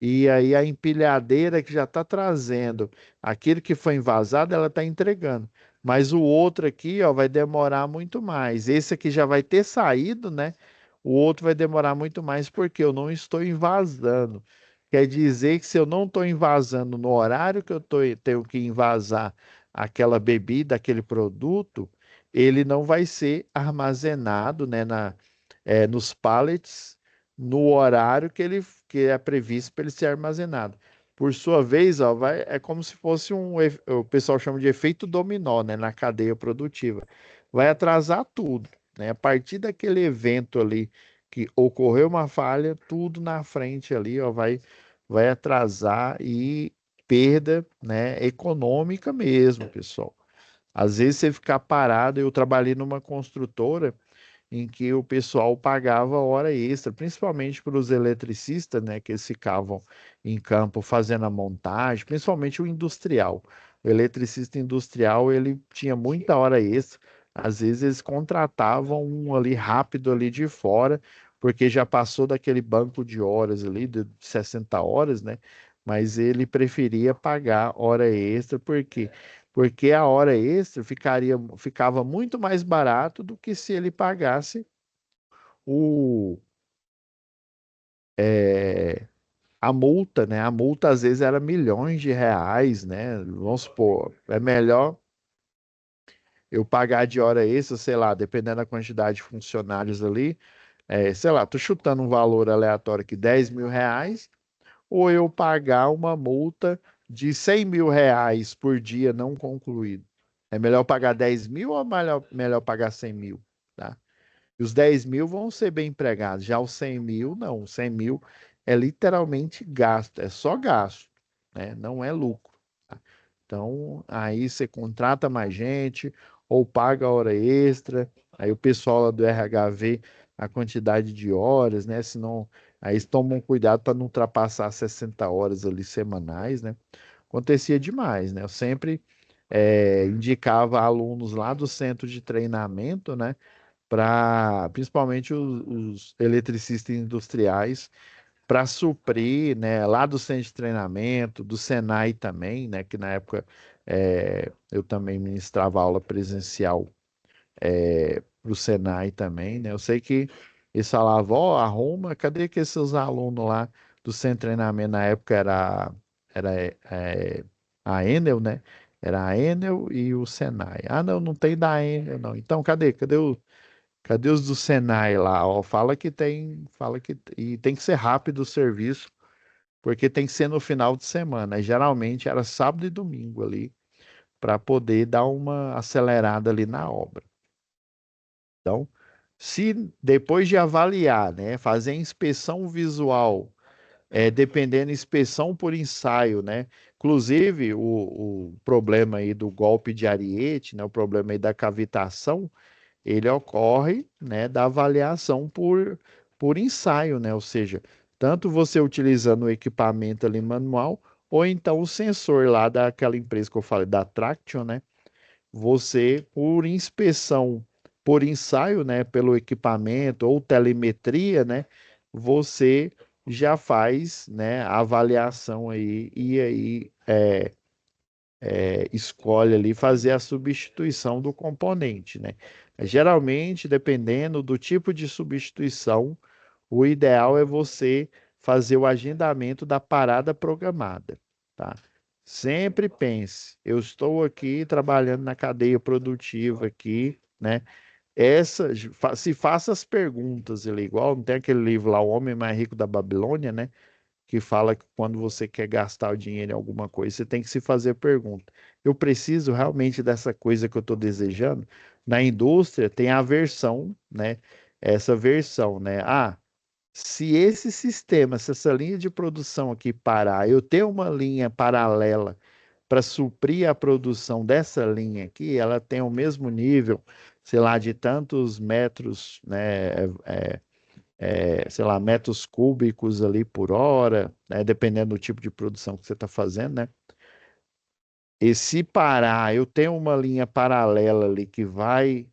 e aí a empilhadeira que já está trazendo aquilo que foi invasado, ela está entregando. Mas o outro aqui, ó, vai demorar muito mais. Esse aqui já vai ter saído, né? O outro vai demorar muito mais porque eu não estou invasando. Quer dizer que se eu não estou invasando no horário que tenho que invasar aquela bebida, aquele produto, ele não vai ser armazenado, né, nos pallets no horário que é previsto para ele ser armazenado. Por sua vez, ó, é como se fosse o pessoal chama de efeito dominó, né, na cadeia produtiva. Vai atrasar tudo, né? A partir daquele evento ali que ocorreu uma falha, tudo na frente ali, ó, vai atrasar e perda, né, econômica mesmo, pessoal. Às vezes você ficar parado, eu trabalhei numa construtora em que o pessoal pagava hora extra, principalmente para os eletricistas, né, que eles ficavam em campo fazendo a montagem, principalmente o industrial. O eletricista industrial, ele tinha muita hora extra, às vezes eles contratavam um ali rápido ali de fora, porque já passou daquele banco de horas ali, de 60 horas, né? Mas ele preferia pagar hora extra, porque a hora extra ficava muito mais barato do que se ele pagasse o, é, a multa, né? A multa às vezes era milhões de reais, né? Vamos supor, é melhor eu pagar de hora extra, sei lá, dependendo da quantidade de funcionários ali, sei lá, tô chutando um valor aleatório aqui, 10 mil reais, ou eu pagar uma multa de 100 mil reais por dia não concluído. É melhor pagar 10 mil ou melhor pagar 100 mil, tá? E os 10 mil vão ser bem empregados. Já os 100 mil, não. Os 100 mil é literalmente gasto, é só gasto, né? Não é lucro. Tá? Então, aí você contrata mais gente ou paga hora extra. Aí o pessoal lá do RH vê a quantidade de horas, né? Senão, aí eles tomam cuidado para não ultrapassar 60 horas ali semanais, né? Acontecia demais, né? Eu sempre indicava alunos lá do centro de treinamento, né? para principalmente os eletricistas industriais, para suprir, né, lá do centro de treinamento, do Senai também, né, que na época eu também ministrava aula presencial para o Senai também, né? Eu sei que eles falavam, ó, arruma, cadê que esses alunos lá do centro de treinamento na época era a Enel, né? Era a Enel e o Senai. Ah, não, não tem da Enel, não. Então, cadê os do Senai lá? Ó, fala que e tem que ser rápido o serviço, porque tem que ser no final de semana. E geralmente era sábado e domingo ali, para poder dar uma acelerada ali na obra. Então, se depois de avaliar, né, fazer a inspeção visual, dependendo inspeção por ensaio, né? Inclusive o problema aí do golpe de ariete, né, o problema aí da cavitação, ele ocorre, né, da avaliação por ensaio, né? Ou seja, tanto você utilizando o equipamento ali manual, ou então o sensor lá daquela empresa que eu falei, da Traction, né? Você, por inspeção, por ensaio, né, pelo equipamento ou telemetria, né, você já faz, né, a avaliação aí e aí escolhe ali fazer a substituição do componente, né? Geralmente, dependendo do tipo de substituição, o ideal é você fazer o agendamento da parada programada, tá? Sempre pense, eu estou aqui trabalhando na cadeia produtiva aqui, né? Se faça as perguntas ali, igual não tem aquele livro lá, O Homem Mais Rico da Babilônia, né? Que fala que quando você quer gastar o dinheiro em alguma coisa, você tem que se fazer pergunta. Eu preciso realmente dessa coisa que eu estou desejando? Na indústria tem a versão, né? Essa versão, né? Ah, se esse sistema, se essa linha de produção aqui parar, eu tenho uma linha paralela para suprir a produção dessa linha aqui, ela tem o mesmo nível, sei lá, de tantos metros, né, sei lá, metros cúbicos ali por hora, né, dependendo do tipo de produção que você está fazendo, né? E se parar, eu tenho uma linha paralela ali que vai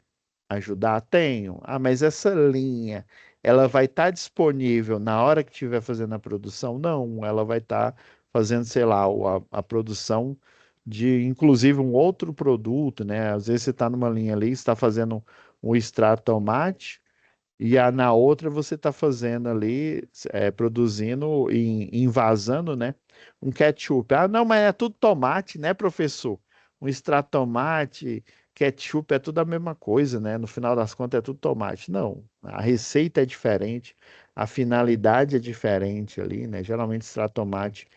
ajudar? Tenho. Ah, mas essa linha, ela vai estar disponível na hora que estiver fazendo a produção? Não, ela vai estar fazendo, sei lá, a produção de, inclusive, um outro produto, né? Às vezes você está numa linha ali, está fazendo um extrato de tomate, e na outra você está fazendo ali, produzindo e envasando, né? Um ketchup. Ah, não, mas é tudo tomate, né, professor? Um extrato de tomate, ketchup é tudo a mesma coisa, né? No final das contas é tudo tomate. Não, a receita é diferente, a finalidade é diferente ali, né? Geralmente extrato de tomate,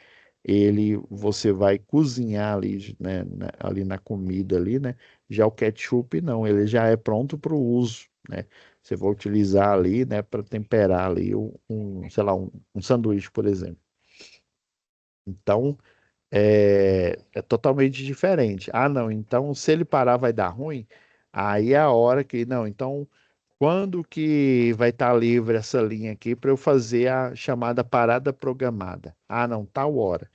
ele você vai cozinhar ali, né, ali na comida ali, né? Já o ketchup não, ele já é pronto para o uso, né? Você vai utilizar ali, né, para temperar ali sei lá, um sanduíche, por exemplo. Então, é totalmente diferente. Ah, não, então se ele parar vai dar ruim, aí é a hora que, não, então quando que vai estar livre essa linha aqui para eu fazer a chamada parada programada? Ah, não, tal hora.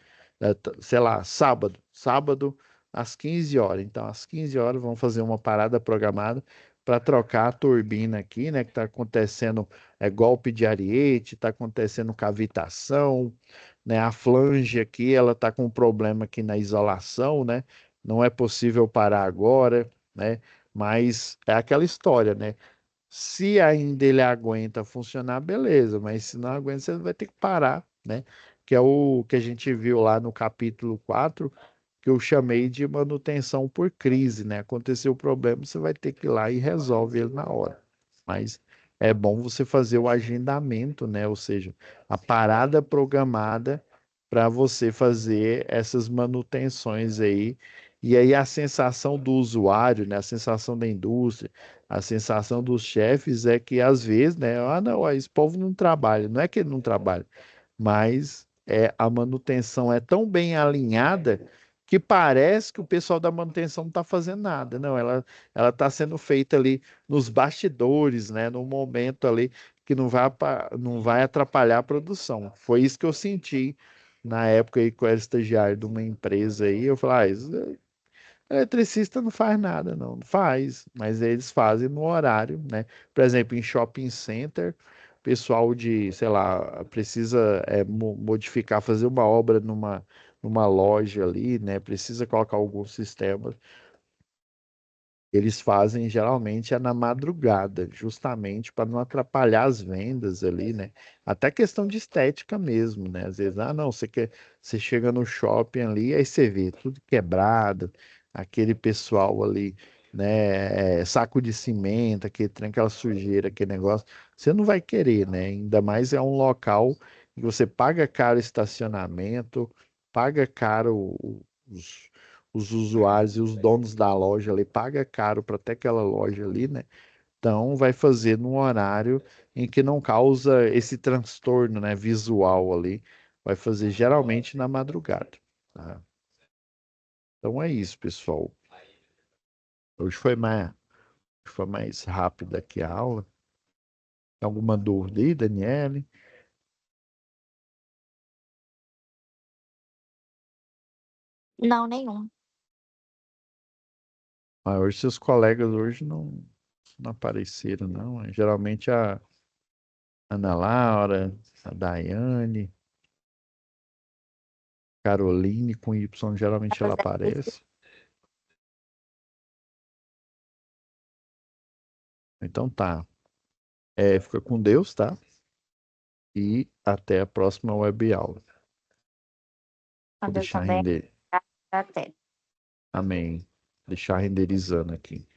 Sei lá, sábado às 15 horas. Então, às 15 horas vamos fazer uma parada programada para trocar a turbina aqui, né? Que está acontecendo golpe de ariete, está acontecendo cavitação, né? A flange aqui, ela está com um problema aqui na isolação, né? Não é possível parar agora, né? Mas é aquela história, né? Se ainda ele aguenta funcionar, beleza, mas se não aguenta, você vai ter que parar, né? Que é o que a gente viu lá no capítulo 4, que eu chamei de manutenção por crise, né? Aconteceu o problema, você vai ter que ir lá e resolve ele na hora. Mas é bom você fazer o agendamento, né? Ou seja, a parada programada para você fazer essas manutenções aí. E aí a sensação do usuário, né? A sensação da indústria, a sensação dos chefes é que às vezes, né? Ah, não, esse povo não trabalha. Não é que ele não trabalha, mas a manutenção é tão bem alinhada que parece que o pessoal da manutenção não está fazendo nada. Não, ela está sendo feita ali nos bastidores, né? No momento ali que não vai atrapalhar a produção. Foi isso que eu senti na época aí que eu era estagiário de uma empresa aí. Eu falei, Eletricista não faz nada, não faz, mas eles fazem no horário, né? Por exemplo, em shopping center, pessoal de, sei lá, precisa modificar, fazer uma obra numa loja ali, né? Precisa colocar algum sistema. Eles fazem geralmente é na madrugada, justamente para não atrapalhar as vendas ali, né? Até questão de estética mesmo, né? Às vezes, não, você chega no shopping ali, aí você vê tudo quebrado, aquele pessoal ali, né? Saco de cimento, aquele trem, aquela sujeira, aquele negócio, você não vai querer, né? Ainda mais é um local que você paga caro estacionamento, paga caro os usuários e os donos da loja ali paga caro para ter aquela loja ali, né? Então vai fazer num horário em que não causa esse transtorno, né, visual ali. Vai fazer geralmente na madrugada, tá? Então é isso, pessoal. Hoje foi mais rápida aqui a aula. Tem alguma dúvida aí, Daniele? Não, nenhum. Ah, hoje seus colegas hoje não apareceram, não. Geralmente a Ana Laura, a Daiane, Caroline com Y, geralmente ela Elas devem ter aparece. Então tá. Fica com Deus, tá? E até a próxima web aula. Vou ficando deixar também. render. Até. Amém. Deixar renderizando aqui.